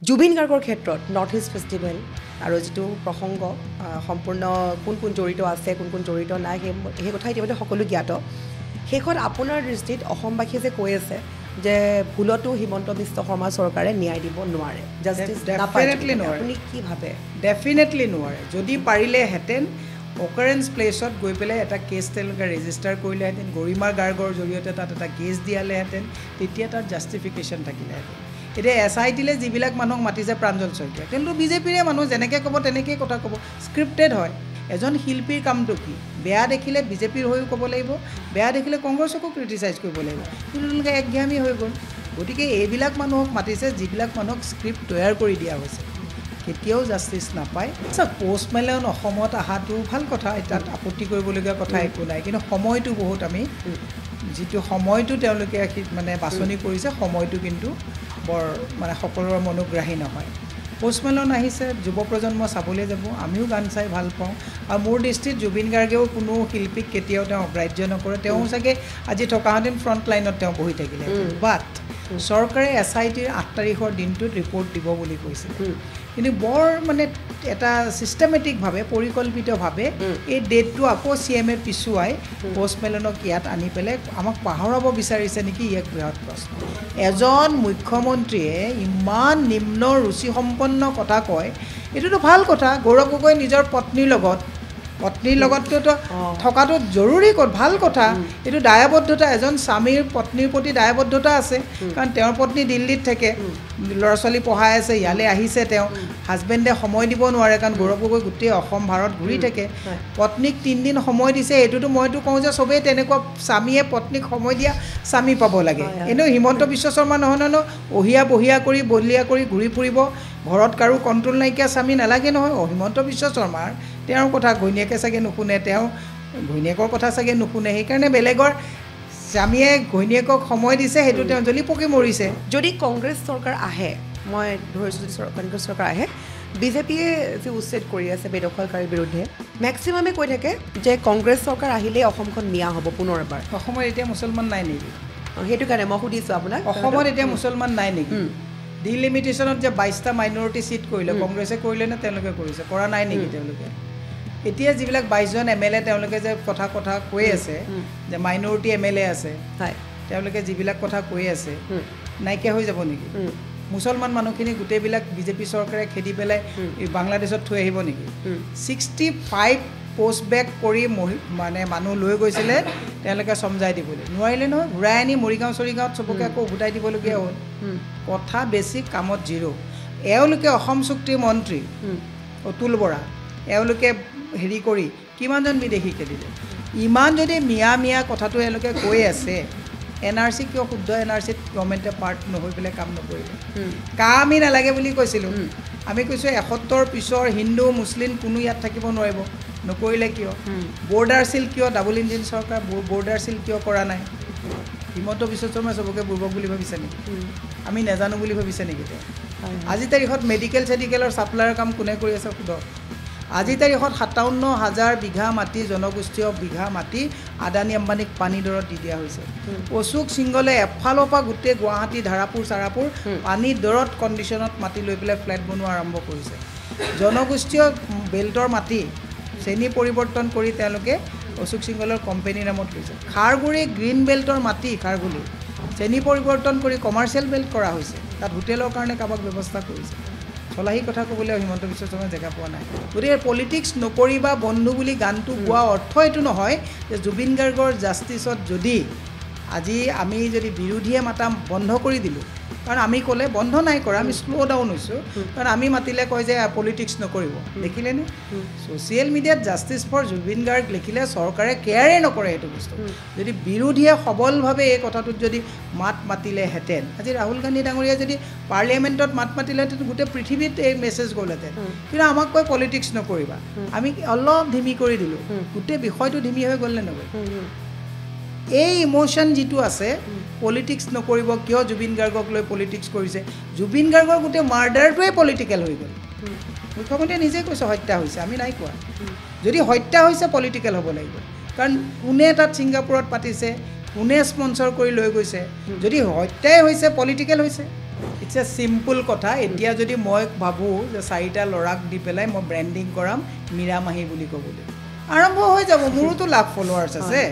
জুবিন গাৰ্গৰ ক্ষেত্ৰত north east festival আৰু যিটো প্ৰসংগ সম্পূৰ্ণ কোন জড়িত আছে কোন জড়িত নাই সেই কথা ইতিমধ্যে সকলো জ্ঞাত শেষত আপোনাৰ দৃষ্টিত অসমবাসীয়ে যে কৈ আছে যে ভুলতো হিমন্ত বিশ্ব শৰ্মা চৰকাৰে ন্যায় দিব নোৱাৰে জাষ্টিছ ডেফিনেটলি নোৱাৰে আপুনি কি ভাবে ডেফিনেটলি নোৱাৰে যদি পাৰিলেহেঁতেন অকাৰেঞ্চ প্লেচত গৈ পেলাই এটা কেছ তেওঁলোকে ৰেজিষ্টাৰ কৰিলেহেঁতেন গৰিমা গাৰ্গৰ জৰিয়তে তাত এটা কেছ দিয়ালেহেঁতেন তেতিয়া তাত জাষ্টিফিকেশ্যন থাকিলেহেঁতেন এতিয়া SITলে যিবিলাক মানুহক মাতিছে প্ৰাঞ্জল শইকীয়া কিন্তু বিজেপিৰে মানুহ যেনেকৈ ক'ব তেনেকেই কথা ক'ব স্ক্ৰিপ্টেড হয় এজন শিল্পীৰ কামটো কি বেয়া দেখিলে বিজেপিৰ হৈও ক'ব লাগিব বেয়া দেখিলে কংগ্ৰেছকো ক্ৰিটিচাইজ কৰিব লাগিব কিন্তু তেওঁলোকে একঘামী হৈ গ'ল গতিকে এইবিলাক মানুহক মাতিছে যিবিলাক মানুহক স্ক্ৰিপ্ট তৈয়াৰ কৰি দিয়া হৈছে কেতিয়াও জাষ্টিছ নাপায় পষ্টমেলন অসমত অহাটো ভাল কথা তাত আপত্তি কৰিবলগীয়া কথা একো নাই কিন্তু সময়টো বহুত আমি যিটো সময়টো তেওঁলোকে মানে বাছনি কৰিছে সময়টো কিন্তু বৰ মানে সকলোৰে মনোগ্ৰাহী নহয় পষ্টমেলন আহিছে যুৱ প্ৰজন্ম চাবলৈ যাব আমিও গান চাই ভাল পাওঁ আৰু মোৰ দৃষ্টিত জুবিন গাৰ্গেও কোনো শিল্পীক কেতিয়াও তেওঁ অগ্ৰাহ্য নকৰে তেওঁ চাগে আজি থকাহেঁতেন ফ্ৰণ্ট লাইনত তেওঁ বহি থাকিলে বাট চৰকাৰে SITৰ 8 তাৰিখৰ দিনটোত ৰিপৰ্ট দিব বুলি কৈছিল কিন্তু বৰ মানে এটা চিষ্টেমেটিকভাৱে পৰিকল্পিতভাৱে এই ডেটটো আকৌ CMA পিছুৱাই পষ্টমেলনক ইয়াত আনি পেলাই আমাক পাহৰাব বিচাৰিছে নেকি ইয়াক বৃহৎ প্ৰশ্ন এজন মুখ্যমন্ত্ৰীয়ে ইমান নিম্ন ৰুচিসম্পন্ন কথা কয় এইটোতো ভাল কথা গৌৰৱ গগৈ নিজৰ পত্নীৰ লগততো থকাটো জৰুৰী ভাল কথা এইটো দায়বদ্ধতা এজন স্বামীৰ পত্নীৰ প্ৰতি দায়বদ্ধতা আছে কাৰণ তেওঁৰ পত্নী দিল্লীত থাকে ল'ৰা ছোৱালী পঢ়াই আছে ইয়ালৈ আহিছে তেওঁ হাজবেণ্ডে সময় দিব নোৱাৰে কাৰণ গৌৰৱ গগৈ গোটেই অসম ভাৰত ঘূৰি থাকে পত্নীক 3 দিন সময় দিছে এইটোতো মইতো কওঁ যে চবেই তেনেকুৱা স্বামীয়ে পত্নীক সময় দিয়া স্বামী পাব লাগে এনেও হিমন্ত বিশ্ব শৰ্মা নহয় অহিয়া বহিয়া কৰি বলিয়া কৰি ঘূৰি ফুৰিব ঘৰত কাৰো কণ্ট্ৰল নাইকিয়া স্বামী নালাগে নহয় হিমন্ত বিশ্ব শৰ্মাৰ তেওঁৰ কথা ঘৈণীয়েকে চাগে নুশুনে তেওঁ ঘৈণীয়েকৰ কথা চাগে নুশুনে সেইকাৰণে বেলেগৰ স্বামীয়ে ঘৈণীয়েকক সময় দিছে সেইটো তেওঁ জ্বলি পকি মৰিছে যদি কংগ্ৰেছ চৰকাৰ আহে মই ধৰিছোঁ যদি কংগ্ৰেছ চৰকাৰ আহে বিজেপিয়ে যি উচ্ছেদ কৰি আছে বেদখলকাৰীৰ বিৰুদ্ধে মেক্সিমামে কৈ থাকে যে কংগ্ৰেছ চৰকাৰ আহিলেই অসমখন নিয়া হ'ব পুনৰ এবাৰ অসমত এতিয়া মুছলমান নাই নেকি সেইটো কাৰণে মই সুধিছোঁ আপোনাক অসমত এতিয়া মুছলমান নাই নেকি ডিলিমিটেশ্যনত যে 22টা মাইনৰিটি চিট কৰিলে কংগ্ৰেছে কৰিলে নে তেওঁলোকে কৰিছে কৰা নাই নেকি তেওঁলোকে এতিয়া যিবিলাক 22জন MLA তেওঁলোকে যে কথা কৈ আছে যে মাইনৰিটি MLA আছে তেওঁলোকে যিবিলাক কথা কৈ আছে নাইকিয়া হৈ যাব নেকি মুছলমান মানুহখিনি গোটেইবিলাক বিজেপি চৰকাৰে খেদি পেলাই বাংলাদেশত থৈ আহিব নেকি 65 পোষ্ট বেক কৰি মানে মানুহ লৈ গৈছিলে তেওঁলোকে সমজাই দিবলৈ নোৱাৰিলে নহয় ঘূৰাই আনি মৰিগাঁও চৰিগাঁৱত চবকে আকৌ উভতাই দিবলগীয়া হ'ল কথা বেছি কামত জিৰো এওঁলোকে অসম চুক্তিৰ মন্ত্ৰী অতুল বৰা এওঁলোকে হেৰি কৰি কিমানজন বিদেশী খেলিলে ইমান যদি মিয়া কথাটো এওঁলোকে কৈ আছে NRC কিয় শুদ্ধ NRCত গভৰ্ণমেণ্টে পাৰ্ট নহৈ পেলাই কাম নকৰিলে কামেই নালাগে বুলি কৈছিলোঁ আমি কৈছোঁ 71 পিছৰ হিন্দু মুছলিম কোনো ইয়াত থাকিব নোৱাৰিব নকৰিলে কিয় বৰ্ডাৰ চিল কিয় ডাবল ইঞ্জিন চৰকাৰ বৰ্ডাৰ চিল কিয় কৰা নাই হিমন্ত বিশ্ব শৰ্মাই চবকে বুৰ্বক বুলি ভাবিছে নেকি আমি নাজানো বুলি ভাবিছে নেকি আজি তাৰিখত মেডিকেলৰ ছাপ্লাইৰ কাম কোনে কৰি আছে সোধক আজি তাৰিখত 57,000 বিঘা মাটি জনগোষ্ঠীয় বিঘা মাটি আদানী আম্বানীক পানী দৰত দি দিয়া হৈছে অশোক সিংগলে এফালৰ পৰা গোটেই গুৱাহাটী ধাৰাপুৰ চাৰাপুৰ পানী দৰত কণ্ডিশ্যনত মাটি লৈ পেলাই ফ্লেট বনোৱা আৰম্ভ কৰিছে জনগোষ্ঠীয় বেল্টৰ মাটি শ্ৰেণী পৰিৱৰ্তন কৰি তেওঁলোকে অশোক সিংগলৰ কোম্পানীৰ নামত লৈছে খাৰগুৰি গ্ৰীণ বেল্টৰ মাটি খাৰগুলি শ্ৰেণী পৰিৱৰ্তন কৰি কমাৰ্চিয়েল বেল্ট কৰা হৈছে তাত হোটেলৰ কাৰণে কাবাক ব্যৱস্থা কৰিছে চলাহী কথা ক'বলৈ হিমন্ত বিশ্ব শৰ্মাই জেগা পোৱা নাই গতিকে পলিটিক্স নকৰিবা বন্ধু বুলি গানটো গোৱা অৰ্থ এইটো নহয় যে জুবিন গাৰ্গৰ জাষ্টিছত যদি আজি আমি যদি বিৰোধীয়ে মাতা বন্ধ কৰি দিলোঁ কাৰণ আমি ক'লে বন্ধ নাই কৰা আমি শ্ল' ডাউন হৈছোঁ কাৰণ আমি মাতিলে কয় যে পলিটিক্স নকৰিব দেখিলেনে ছ'চিয়েল মিডিয়াত জাষ্টিছ ফৰ জুবিন গাৰ্গ লিখিলে চৰকাৰে কেয়াৰে নকৰে সেইটো বস্তু যদি বিৰোধীয়ে সবলভাৱে এই কথাটোত যদি মাতিলেহেঁতেন আজি ৰাহুল গান্ধী ডাঙৰীয়া যদি পাৰ্লিয়ামেণ্টত মাতিলেহেঁতেন গোটেই পৃথিৱীত এই মেছেজ গ'লহেঁতেন কিন্তু আমাক কয় পলিটিক্স নকৰিবা আমি অলপ ধিমি কৰি দিলোঁ গোটেই বিষয়টো ধিমি হৈ গ'ল নে নগ'ল এই ইমোশ্যন যিটো আছে পলিটিক্স নকৰিব কিয় জুবিন গাৰ্গক লৈ পলিটিক্স কৰিছে জুবিন গাৰ্গৰ গোটেই মাৰ্ডাৰটোৱে পলিটিকেল হৈ গ'ল মুখ্যমন্ত্ৰীয়ে নিজে কৈছে হত্যা হৈছে আমি নাই কোৱা যদি হত্যা হৈছে পলিটিকেল হ'ব লাগিব কাৰণ কোনে তাত ছিংগাপুৰত পাতিছে কোনে স্পন্সৰ কৰি লৈ গৈছে যদি হত্যাই হৈছে পলিটিকেল হৈছে ইটছ এ চিম্পল কথা এতিয়া যদি মই ভাবোঁ যে 4টা ল'ৰাক দি পেলাই মই ব্ৰেণ্ডিং কৰাম মীৰা মাহী বুলি ক'বলৈ আৰম্ভ হৈ যাব মোৰোতো লাখ ফলোৱাৰ্ছ আছে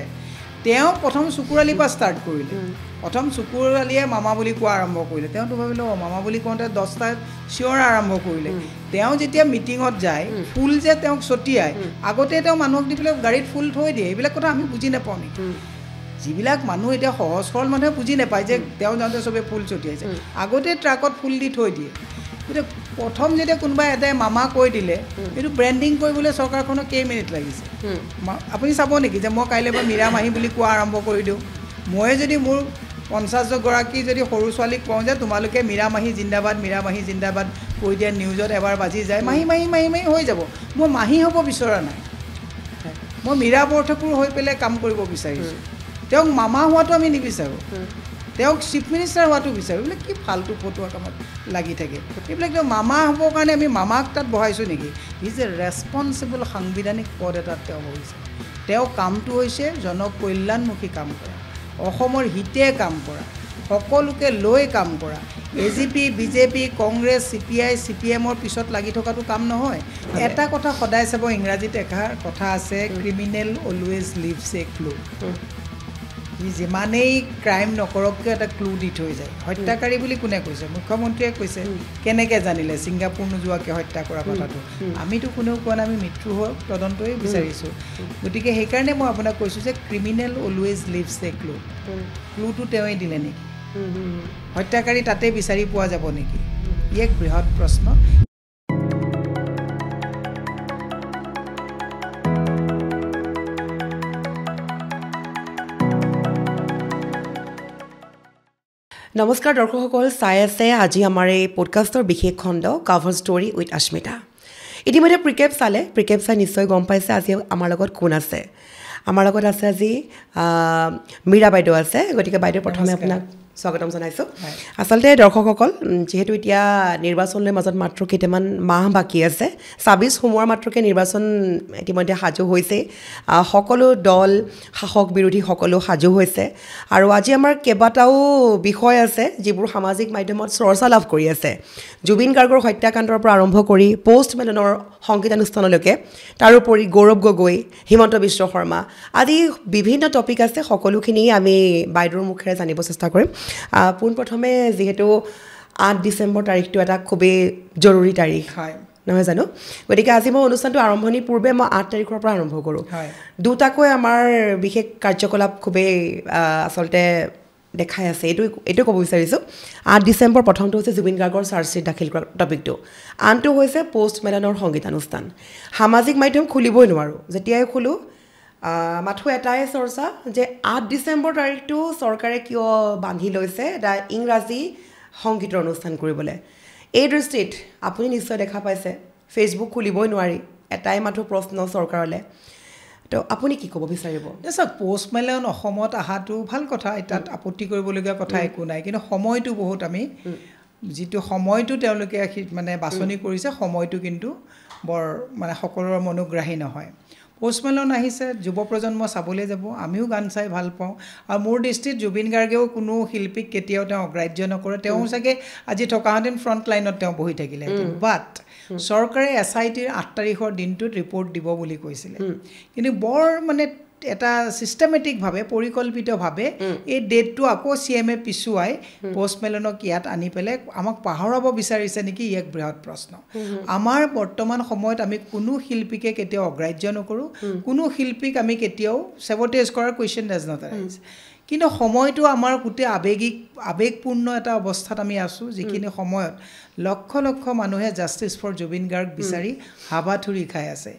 তেওঁ প্ৰথম চকুৰালিৰ পৰা ষ্টাৰ্ট কৰিলে প্ৰথম চকুৰালিয়ে মামা বুলি কোৱা আৰম্ভ কৰিলে তেওঁতো ভাবিলে মামা বুলি কওঁতে 10টা চিঞৰ আৰম্ভ কৰিলে তেওঁ যেতিয়া মিটিঙত যায় ফুল যে তেওঁক ছটিয়াই আগতে তেওঁ মানুহক দি পেলাই গাড়ীত ফুল থৈ দিয়ে এইবিলাক কথা আমি বুজি নাপাওঁ নেকি যিবিলাক মানুহ এতিয়া সহজ সৰল মানুহে বুজি নাপায় যে তেওঁ যাওঁতে চবে ফুল ছটিয়াইছে আগতে ট্ৰাকত ফুল দি থৈ দিয়ে গতিকে প্ৰথম যেতিয়া কোনোবাই এটাই মামা কৈ দিলে এইটো ব্ৰেণ্ডিং কৰিবলৈ চৰকাৰখনক কেইমিনিট লাগিছে আপুনি চাব নেকি যে মই কাইলৈ পৰা মীৰা মাহী বুলি কোৱা আৰম্ভ কৰি দিওঁ মই যদি মোৰ 50গৰাকী যদি সৰু ছোৱালীক কওঁ যে তোমালোকে মীৰা মাহী জিন্দাবাদ কৈ দিয়া নিউজত এবাৰ বাজি যায় মাহী হৈ যাব মই মাহী হ'ব বিচৰা নাই মই মীৰা বৰঠাকুৰ হৈ পেলাই কাম কৰিব বিচাৰিছোঁ তেওঁক মামা হোৱাটো আমি নিবিচাৰোঁ তেওঁক চিফ মিনিষ্টাৰ হোৱাটো বিচাৰোঁ এইবিলাক কি ফাল্টু ফটোৱা কামত লাগি থাকে এইবিলাক মামা হ'বৰ কাৰণে আমি মামাক তাত বহাইছোঁ নেকি ইজ এ ৰেছপনচিবল সাংবিধানিক পদ এটাত তেওঁ বহিছে তেওঁ কামটো হৈছে জনকল্যাণমুখী কাম কৰা অসমৰ হিতে কাম কৰা সকলোকে লৈ কাম কৰা AGP BJP কংগ্ৰেছ CPI CPMৰ পিছত লাগি থকাটো কাম নহয় এটা কথা সদায় চাব ইংৰাজীত এষাৰ কথা আছে ক্ৰিমিনেল অলৱেজ লিভছ এ ক্লু যিমানেই ক্ৰাইম নকৰক কিয় এটা ক্লু দি থৈ যায় হত্যাকাৰী বুলি কোনে কৈছে মুখ্যমন্ত্ৰীয়ে কৈছে কেনেকৈ জানিলে ছিংগাপুৰ নোযোৱাকৈ হত্যা কৰা কথাটো আমিতো কোনেও কোৱা নাই আমি মৃত্যু হোৱা তদন্তই বিচাৰিছোঁ গতিকে সেইকাৰণে মই আপোনাক কৈছোঁ যে ক্ৰিমিনেল অলৱেজ লিভছ এ ক্লু ক্লুটো তেওঁই দিলে নেকি হত্যাকাৰী তাতে বিচাৰি পোৱা যাব নেকি ই এক বৃহৎ প্ৰশ্ন নমস্কাৰ দৰ্শকসকল চাই আছে আজি আমাৰ এই পডকাষ্টৰ বিশেষ খণ্ড কাভাৰ ষ্টৰী উইথ আস্মিতা ইতিমধ্যে প্ৰিকেপ চাই নিশ্চয় গম পাইছে আজি আমাৰ লগত কোন আছে আমাৰ লগত আছে আজি মীৰা বাইদেউ আছে গতিকে বাইদেউ প্ৰথমে আপোনাক স্বাগতম জনাইছোঁ আচলতে দৰ্শকসকল যিহেতু এতিয়া নিৰ্বাচনলৈ মাজত মাত্ৰ কেইটামান মাহ বাকী আছে ২৬ সোমোৱাৰ মাত্ৰকে নিৰ্বাচন ইতিমধ্যে সাজু হৈছে সকলো দল শাসক বিৰোধী সকলো সাজু হৈছে আৰু আজি আমাৰ কেইবাটাও বিষয় আছে যিবোৰ সামাজিক মাধ্যমত চৰ্চা লাভ কৰি আছে জুবিন গাৰ্গৰ হত্যাকাণ্ডৰ পৰা আৰম্ভ কৰি পোষ্টমেলনৰ সংগীতানুষ্ঠানলৈকে তাৰোপৰি গৌৰৱ গগৈ হিমন্ত বিশ্ব শৰ্মা আদি বিভিন্ন টপিক আছে সকলোখিনি আমি বাইদেউৰ মুখেৰে জানিব চেষ্টা কৰিম পোনপ্ৰথমে যিহেতু 8 ডিচেম্বৰ তাৰিখটো এটা খুবেই জৰুৰী তাৰিখ হয় নহয় জানো গতিকে আজি মই অনুষ্ঠানটো আৰম্ভণিৰ পূৰ্বে মই 8 তাৰিখৰ পৰা আৰম্ভ কৰোঁ দুটাকৈ আমাৰ বিশেষ কাৰ্যকলাপ খুবেই আচলতে দেখাই আছে এইটো ক'ব বিচাৰিছোঁ 8 ডিচেম্বৰ প্ৰথমটো হৈছে জুবিন গাৰ্গৰ চাৰ্জশ্বিট দাখিল কৰা টপিকটো আনটো হৈছে পোষ্টমেলনৰ সংগীতানুষ্ঠান সামাজিক মাধ্যম খুলিবই নোৱাৰোঁ যেতিয়াই খোলোঁ মাথো এটাই চৰ্চা যে 8 ডিচেম্বৰ তাৰিখটো চৰকাৰে কিয় বান্ধি লৈছে এটা ইংৰাজী সংগীতৰ অনুষ্ঠান কৰিবলৈ এই দৃষ্টিত আপুনি নিশ্চয় দেখা পাইছে ফেচবুক খুলিবই নোৱাৰি এটাই মাথো প্ৰশ্ন চৰকাৰলৈ তো আপুনি কি ক'ব বিচাৰিব চাওক পোষ্টমেলন অসমত অহাটো ভাল কথা তাত আপত্তি কৰিবলগীয়া কথা একো নাই কিন্তু সময়টো বহুত আমি যিটো সময়টো তেওঁলোকে মানে বাছনি কৰিছে সময়টো কিন্তু বৰ মানে সকলোৰে মনোগ্ৰাহী নহয় পোষ্টমেলন আহিছে যুৱ প্ৰজন্ম চাবলৈ যাব আমিও গান চাই ভাল পাওঁ আৰু মোৰ দৃষ্টিত জুবিন গাৰ্গেও কোনো শিল্পীক কেতিয়াও তেওঁ অগ্ৰাহ্য নকৰে তেওঁ চাগে আজি থকাহেঁতেন ফ্ৰণ্ট লাইনত তেওঁ বহি থাকিলে বাট চৰকাৰে SITৰ 8 তাৰিখৰ দিনটোত ৰিপৰ্ট দিব বুলি কৈছিলে কিন্তু বৰ মানে এটা সিস্টেমেটিকভাৱে পৰিকল্পিতভাৱে এই ডেটটো আকৌ CMA পিছুৱাই পোষ্টমেলনক ইয়াত আনি পেলাই আমাক পাহৰাব বিচাৰিছে নেকি এক বৃহৎ প্ৰশ্ন আমাৰ বৰ্তমান সময়ত আমি কোনো শিল্পীকে কেতিয়াও অগ্ৰাহ্য নকৰোঁ কোনো শিল্পীক আমি কেতিয়াও সেবটেজ কৰাৰ কুৱেশ্যন ডাজ নট আৰাইজ কিন্তু সময়টো আমাৰ গোটেই আবেগপূৰ্ণ এটা অৱস্থাত আমি আছোঁ যিখিনি সময়ত লক্ষ লক্ষ মানুহে জাষ্টিছ ফৰ জুবিন গাৰ্গ বিচাৰি হাবাথুৰি খাই আছে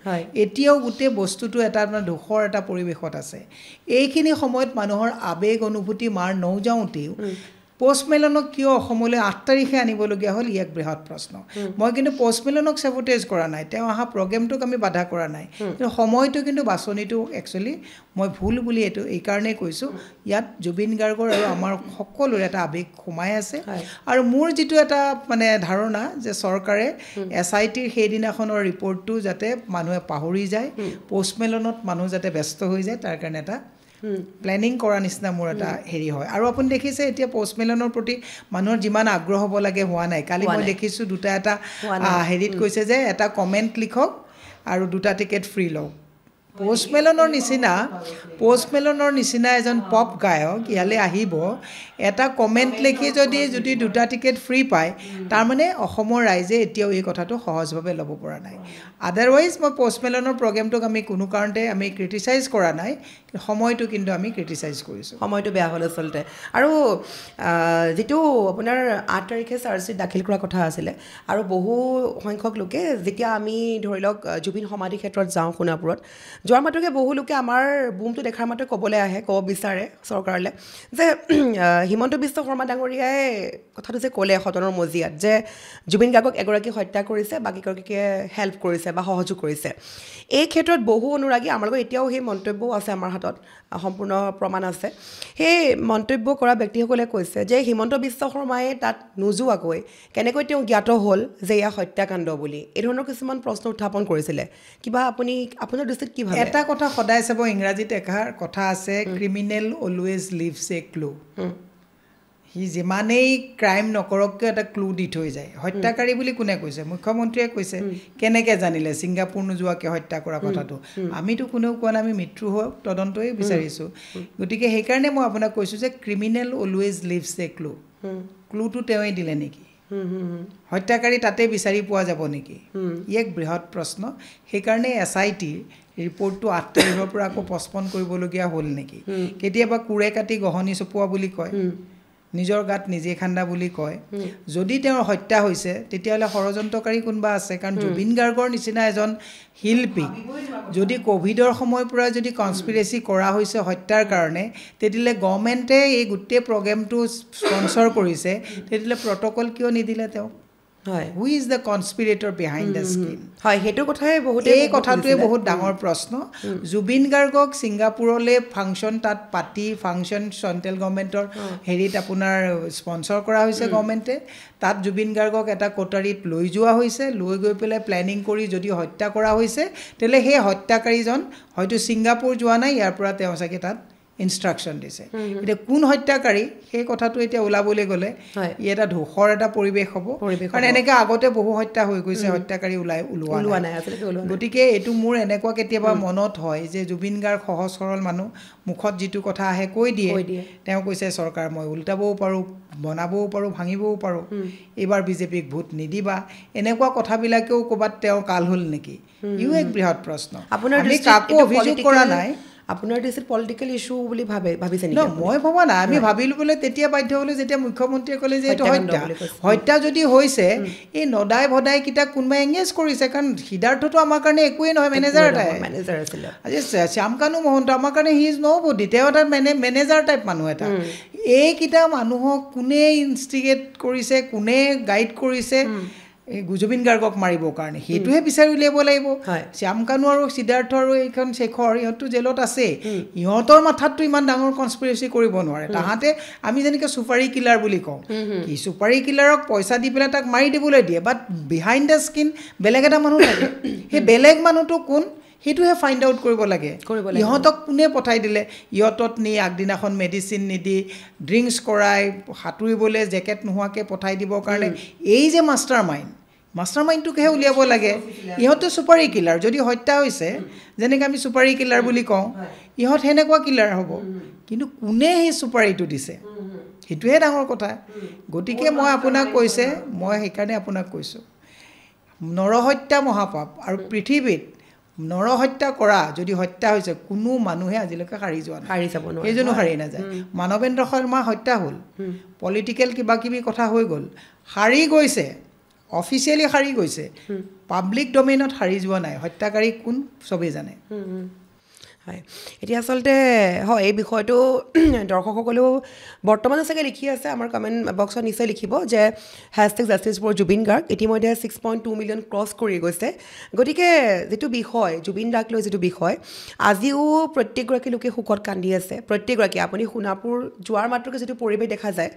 এতিয়াও গোটেই বস্তুটো এটা দুখৰ এটা পৰিৱেশত আছে এইখিনি সময়ত মানুহৰ আবেগ অনুভূতি মাৰ নৌযাওঁতেও পোষ্টমেলনক কিয় অসমলৈ 8 তাৰিখে আনিবলগীয়া হ'ল এক বৃহৎ প্ৰশ্ন মই কিন্তু পোষ্টমেলনক সেবটেজ কৰা নাই তেওঁ অহা প্ৰগ্ৰেমটোক আমি বাধা কৰা নাই কিন্তু সময়টো কিন্তু বাছনিটো একচুৱেলি মই ভুল বুলি এই কাৰণেই কৈছোঁ ইয়াত জুবিন গাৰ্গৰ আৰু আমাৰ সকলোৰে এটা আবেগ সোমাই আছে আৰু মোৰ যিটো এটা মানে ধাৰণা যে চৰকাৰে SITৰ সেইদিনাখনৰ ৰিপৰ্টটো যাতে মানুহে পাহৰি যায় পোষ্টমেলনত মানুহ যাতে ব্যস্ত হৈ যায় তাৰ কাৰণে এটা প্লেনিং কৰা নিচিনা মোৰ এটা হেৰি হয় আৰু আপুনি দেখিছে এতিয়া পষ্টমেলনৰ প্ৰতি মানুহৰ যিমান আগ্ৰহ হ'ব লাগে হোৱা নাই কালি মই দেখিছোঁ দুটা এটা হেৰিত কৈছে যে এটা কমেণ্ট লিখক আৰু 2টা টিকেট ফ্ৰী লওক পষ্টমেলনৰ নিচিনা এজন পপ গায়ক ইয়ালৈ আহিব এটা কমেণ্ট লিখি যদি 2টা টিকেট ফ্ৰী পায় তাৰমানে অসমৰ ৰাইজে এতিয়াও এই কথাটো সহজভাৱে ল'ব পৰা নাই আদাৰৱাইজ মই পষ্টমেলনৰ প্ৰগ্ৰেমটোক আমি কোনো কাৰণতে আমি ক্ৰিটিচাইজ কৰা নাই সময়টো কিন্তু আমি ক্ৰিটিচাইজ কৰিছোঁ সময়টো বেয়া হ'ল আচলতে আৰু যিটো আপোনাৰ 8 তাৰিখে চাৰ্জশ্বিট দাখিল কৰা কথা আছিলে আৰু বহু সংখ্যক লোকে যেতিয়া আমি ধৰি লওক জুবিন সমাধি ক্ষেত্ৰত যাওঁ সোণাপুৰত যোৱাৰ মাত্ৰকে বহু লোকে আমাৰ বুমটো দেখাৰ মাত্ৰকে ক'বলৈ আহে ক'ব বিচাৰে চৰকাৰলৈ যে হিমন্ত বিশ্ব শৰ্মা ডাঙৰীয়াই কথাটো যে ক'লে সদনৰ মজিয়াত যে জুবিন গাৰ্গক এগৰাকী হত্যা কৰিছে বাকীগৰাকীকে হেল্প কৰিছে বা সহযোগ কৰিছে এই ক্ষেত্ৰত বহু অনুৰাগী আমাৰ লগত এতিয়াও সেই মন্তব্যও আছে আমাৰ হাতত সম্পূৰ্ণ প্ৰমাণ আছে সেই মন্তব্য কৰা ব্যক্তিসকলে কৈছে যে হিমন্ত বিশ্ব শৰ্মাই তাত নোযোৱাকৈ কেনেকৈ তেওঁ জ্ঞাত হ'ল যে এয়া হত্যাকাণ্ড বুলি এই ধৰণৰ কিছুমান প্ৰশ্ন উত্থাপন কৰিছিলে কিবা আপোনাৰ দৃষ্টিত কি ভাবে এটা কথা সদায় চাব ইংৰাজীত এষাৰ কথা আছে ক্ৰিমিনেল অলৱেজ লিভছ এ ক্লু সি যিমানেই ক্ৰাইম নকৰক কিয় এটা ক্লু দি থৈ যায় হত্যাকাৰী বুলি কোনে কৈছে মুখ্যমন্ত্ৰীয়ে কৈছে কেনেকৈ জানিলে ছিংগাপুৰ নোযোৱাকৈ হত্যা কৰা কথাটো আমিতো কোনেও কোৱা নাই আমি মৃত্যু হোৱা তদন্তই বিচাৰিছোঁ গতিকে সেইকাৰণে মই আপোনাক কৈছোঁ যে ক্ৰিমিনেল অলৱেজ লিভছ এ ক্লু ক্লুটো তেওঁই দিলে নেকি হত্যাকাৰী তাতে বিচাৰি পোৱা যাব নেকি ই এক বৃহৎ প্ৰশ্ন সেইকাৰণে SIT ৰিপৰ্টটো 8 তাৰিখৰ পৰা আকৌ পষ্টপন কৰিবলগীয়া হ'ল নেকি কেতিয়াবা কুৰে কাটি গহনি চপোৱা বুলি কয় নিজৰ গাত নিজে খান্দা বুলি কয় যদি তেওঁৰ হত্যা হৈছে তেতিয়াহ'লে ষড়যন্ত্ৰকাৰী কোনোবা আছে কাৰণ জুবিন গাৰ্গৰ নিচিনা এজন শিল্পী যদি কোভিডৰ সময়ৰ পৰা যদি কনস্পিৰেচি কৰা হৈছে হত্যাৰ কাৰণে তেতিয়াহ'লে গভৰ্ণমেণ্টে এই গোটেই প্ৰগ্ৰেমটো স্পন্সৰ কৰিছে তেতিয়াহ'লে প্ৰট'কল কিয় নিদিলে তেওঁ who is the conspirator behind the screen হয় সেইটো কথাই বহুতে এই কথাটোৱে বহুত ডাঙৰ প্ৰশ্ন জুবিন গাৰ্গক ছিংগাপুৰলৈ ফাংচন তাত পাতি ফাংচন চেণ্ট্ৰেল গভৰ্ণমেণ্টৰ হেৰিত আপোনাৰ স্পন্সৰ কৰা হৈছে গভৰ্ণমেণ্টে তাত জুবিন গাৰ্গক এটা কোটাৰীত লৈ যোৱা হৈছে লৈ গৈ পেলাই প্লেনিং কৰি যদি হত্যা কৰা হৈছে তেতিয়াহ'লে সেই হত্যাকাৰীজন হয়তো ছিংগাপুৰ যোৱা নাই ইয়াৰ পৰা তেওঁ চাগে তাত ইনষ্ট্ৰাকশ্যন দিছে এতিয়া কোন হত্যাকাৰী সেই কথাটো এতিয়া ওলাবলৈ গ'লে ই এটা ধূসৰ এটা পৰিৱেশ হ'ব কাৰণ এনেকৈ আগতে বহু হত্যা হৈ গৈছে হত্যাকাৰী ওলোৱা নাই গতিকে এইটো মোৰ এনেকুৱা কেতিয়াবা মনত হয় যে জুবিন গাৰ্গ সহজ সৰল মানুহ মুখত যিটো কথা আহে কৈ দিয়ে তেওঁ কৈছে চৰকাৰ মই উল্টাবও পাৰোঁ বনাবও পাৰোঁ ভাঙিবও পাৰোঁ এইবাৰ বিজেপিক ভোট নিদিবা এনেকুৱা কথাবিলাকেও ক'ৰবাত তেওঁ কাল হ'ল নেকি ইও এক বৃহৎ প্ৰশ্ন আমি কাকো অভিযোগ কৰা নাই আপোনাৰ দৃষ্টিত পলিটিকেল ইছ্যু বুলি ভাবিছে নেকি মই ভবা নাই আমি ভাবিলোঁ বোলে তেতিয়া বাধ্য হ'লোঁ যেতিয়া মুখ্যমন্ত্ৰীয়ে ক'লে যে এইটো হত্যা যদি হৈছে এই নদাই ভদাই কেইটা কোনোবাই এংগেজ কৰিছে কাৰণ সিদ্ধাৰ্থটো আমাৰ কাৰণে একোৱেই নহয় মেনেজাৰ আছিলে আজি শ্যামকানু মহন্ত আমাৰ কাৰণে হি ইজ ন' বডি তেওঁ এটা মেনেজাৰ টাইপ মানুহ এটা এইকেইটা মানুহক কোনে ইনষ্টিগেট কৰিছে কোনে গাইড কৰিছে জুবিন গাৰ্গক মাৰিবৰ কাৰণে সেইটোহে বিচাৰি উলিয়াব লাগিব শ্যামকানু আৰু সিদ্ধাৰ্থ আৰু এইখন শেখৰ ইহঁততো জেলত আছে ইহঁতৰ মাথাততো ইমান ডাঙৰ কনস্পিৰেচি কৰিব নোৱাৰে তাহাঁতে আমি যেনেকৈ চুপাৰী কিলাৰ বুলি কওঁ কি চুপাৰী কিলাৰক পইচা দি পেলাই তাক মাৰি দিবলৈ দিয়ে বাট বিহাইণ্ড দ্য স্কিন বেলেগ এটা মানুহ থাকে সেই বেলেগ মানুহটো কোন সেইটোহে ফাইণ্ড আউট কৰিব লাগে ইহঁতক কোনে পঠাই দিলে ইহঁতত নি আগদিনাখন মেডিচিন নিদি ড্ৰিংকছ কৰাই সাঁতুৰিবলৈ জেকেট নোহোৱাকৈ পঠাই দিবৰ কাৰণে এই যে মাষ্টাৰ মাইণ্ডটোকেহে উলিয়াব লাগে ইহঁতো চুপাৰী কিলাৰ যদি হত্যা হৈছে যেনেকৈ আমি চুপাৰী কিলাৰ বুলি কওঁ ইহঁত সেনেকুৱা কিলাৰ হ'ব কিন্তু কোনে সেই চুপাৰীটো দিছে সেইটোহে ডাঙৰ কথা গতিকে মই সেইকাৰণে আপোনাক কৈছোঁ নৰহত্যা মহাপাপ আৰু পৃথিৱীত নৰহত্যা কৰা যদি হত্যা হৈছে কোনো মানুহে আজিলৈকে সাৰি যাব নোৱাৰে সেইজনো সাৰি নাযায় মানৱেন্দ্ৰ শৰ্মা হত্যা হ'ল পলিটিকেল কিবা কিবি কথা হৈ গ'ল সাৰি গৈছে অফিচিয়েলি সাৰি গৈছে পাব্লিক ডমেইনত সাৰি যোৱা নাই হত্যাকাৰী কোন চবেই জানে হয় এতিয়া আচলতে হয় এই বিষয়টো দৰ্শকসকলেও বৰ্তমানে চাগে লিখি আছে আমাৰ কমেণ্ট বক্সত নিশ্চয় লিখিব যে #জাষ্টিছ4জুবিন গাৰ্গ ইতিমধ্যে 6.2 মিলিয়ন ক্ৰছ কৰি গৈছে গতিকে যিটো বিষয় জুবিন দাক লৈ যিটো বিষয় আজিও প্ৰত্যেকগৰাকী লোকে শোকত কান্দি আছে প্ৰত্যেকগৰাকী আপুনি সোণাপুৰ যোৱাৰ মাত্ৰকে যিটো পৰিৱেশ দেখা যায়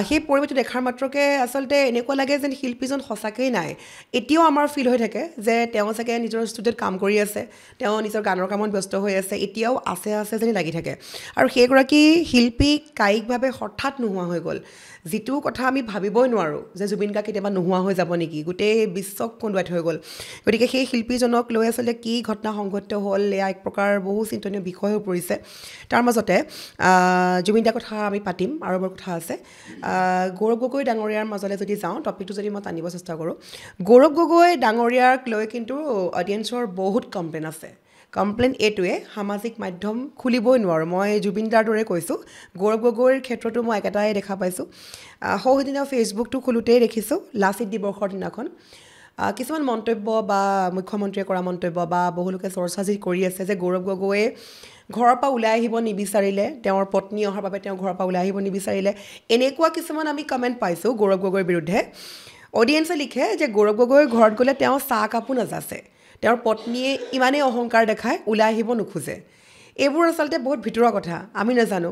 সেই পৰিৱেশটো দেখাৰ মাত্ৰকে আচলতে এনেকুৱা লাগে যেন শিল্পীজন সঁচাকৈ নাই এতিয়াও আমাৰ ফিল হৈ থাকে যে তেওঁ চাগে নিজৰ ষ্টুডিঅ'ত কাম কৰি আছে তেওঁ নিজৰ গানৰ কামত ব্যস্ত হৈ হৈ আছে এতিয়াও আছে যেন লাগি থাকে আৰু সেইগৰাকী শিল্পী কায়িকভাৱে হঠাৎ নোহোৱা হৈ গ'ল যিটো কথা আমি ভাবিবই নোৱাৰোঁ যে জুবিন গাৰ্গ কেতিয়াবা নোহোৱা হৈ যাব নেকি গোটেই বিশ্বক কন্দুৱাই থৈ গ'ল গতিকে সেই শিল্পীজনক লৈ আচলতে কি ঘটনা সংঘটিত হ'ল এয়া এক প্ৰকাৰ বহু চিন্তনীয় বিষয় হৈ পৰিছে তাৰ মাজতে জুবিন দাৰ কথা আমি পাতিম আৰু এবাৰ কথা আছে গৌৰৱ গগৈ ডাঙৰীয়াৰ মাজলৈ যদি যাওঁ টপিকটো যদি মই টানিব চেষ্টা কৰোঁ গৌৰৱ গগৈ ডাঙৰীয়াক লৈ কিন্তু অডিয়েঞ্চৰ বহুত কমপ্লেইন আছে কমপ্লেইন এইটোৱে সামাজিক মাধ্যম খুলিবই নোৱাৰোঁ মই জুবিন দাৰ দৰে কৈছোঁ গৌৰৱ গগৈৰ ক্ষেত্ৰতো মই একেটাই দেখা পাইছোঁ সৌদিনা ফেচবুকটো খোলোতেই দেখিছোঁ লাচিত দিৱসৰ দিনাখন কিছুমান মন্তব্য বা মুখ্যমন্ত্ৰীয়ে কৰা মন্তব্য বা বহুলোকে চৰ্চা যি কৰি আছে যে গৌৰৱ গগৈয়ে ঘৰৰ পৰা ওলাই আহিব নিবিচাৰিলে তেওঁৰ পত্নী অহাৰ বাবে তেওঁ ঘৰৰ পৰা ওলাই আহিব নিবিচাৰিলে এনেকুৱা কিছুমান আমি কমেণ্ট পাইছোঁ গৌৰৱ গগৈৰ বিৰুদ্ধে অডিয়েঞ্চে লিখে যে গৌৰৱ গগৈৰ ঘৰত গ'লে তেওঁ চাহ কাপো নাযাচে তেওঁৰ পত্নীয়ে ইমানেই অহংকাৰ দেখাই ওলাই আহিব নোখোজে এইবোৰ আচলতে বহুত ভিতৰুৱা কথা আমি নাজানো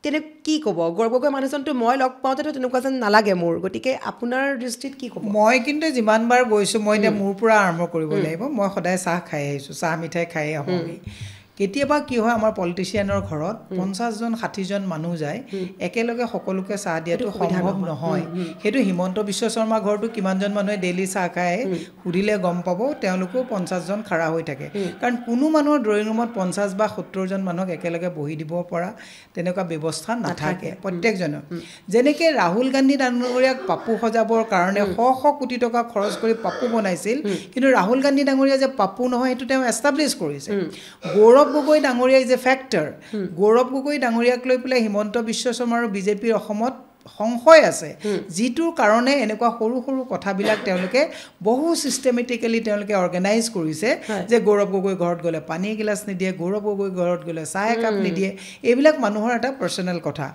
তেনে কি ক'ব গৌৰৱ গগৈ মানুহজনটো মই লগ পাওঁতেতো তেনেকুৱা যেন নালাগে মোৰ গতিকে আপোনাৰ দৃষ্টিত কি ক'ব মই কিন্তু যিমানবাৰ গৈছোঁ মই এতিয়া মোৰ পৰা আৰম্ভ কৰিব লাগিব মই সদায় চাহ খাই আহিছোঁ চাহ মিঠাই খাই আহোঁ কেতিয়াবা কি হয় আমাৰ পলিটিচিয়ানৰ ঘৰত 50জন 60জন মানুহ যায় একেলগে সকলোকে চাহ দিয়াটো সম্ভৱ নহয় সেইটো হিমন্ত বিশ্ব শৰ্মা ঘৰটো কিমানজন মানুহে ডেইলি চাহ খায় সুধিলে গম পাব তেওঁলোকো 50জন খাৰা হৈ থাকে কাৰণ কোনো মানুহৰ ড্ৰয়িং ৰুমত 50 বা 70জন মানুহক একেলগে বহি দিব পৰা তেনেকুৱা ব্যৱস্থা নাথাকে প্ৰত্যেকজনৰ যেনেকৈ ৰাহুল গান্ধী ডাঙৰীয়াক পাপু সজাবৰ কাৰণে শ কোটি টকা খৰচ কৰি পাপু বনাইছিল কিন্তু ৰাহুল গান্ধী ডাঙৰীয়া যে পাপু নহয় সেইটো তেওঁ এষ্টাব্লিছ কৰিছে গৌৰৱ গগৈ ডাঙৰীয়া is a factor Gaurav Gogoi ডাঙৰীয়াক লৈ পেলাই হিমন্ত বিশ্ব শৰ্মা আৰু বিজেপিৰ অসমত সংশয় আছে যিটোৰ কাৰণে এনেকুৱা সৰু সৰু কথাবিলাক তেওঁলোকে বহু চিষ্টেমেটিকেলি তেওঁলোকে অৰ্গেনাইজ কৰিছে যে গৌৰৱ গগৈ ঘৰত গ'লে পানী গিলাচ নিদিয়ে গৌৰৱ গগৈ ঘৰত গ'লে চাহ একাপ নিদিয়ে এইবিলাক মানুহৰ এটা পাৰ্চনেল কথা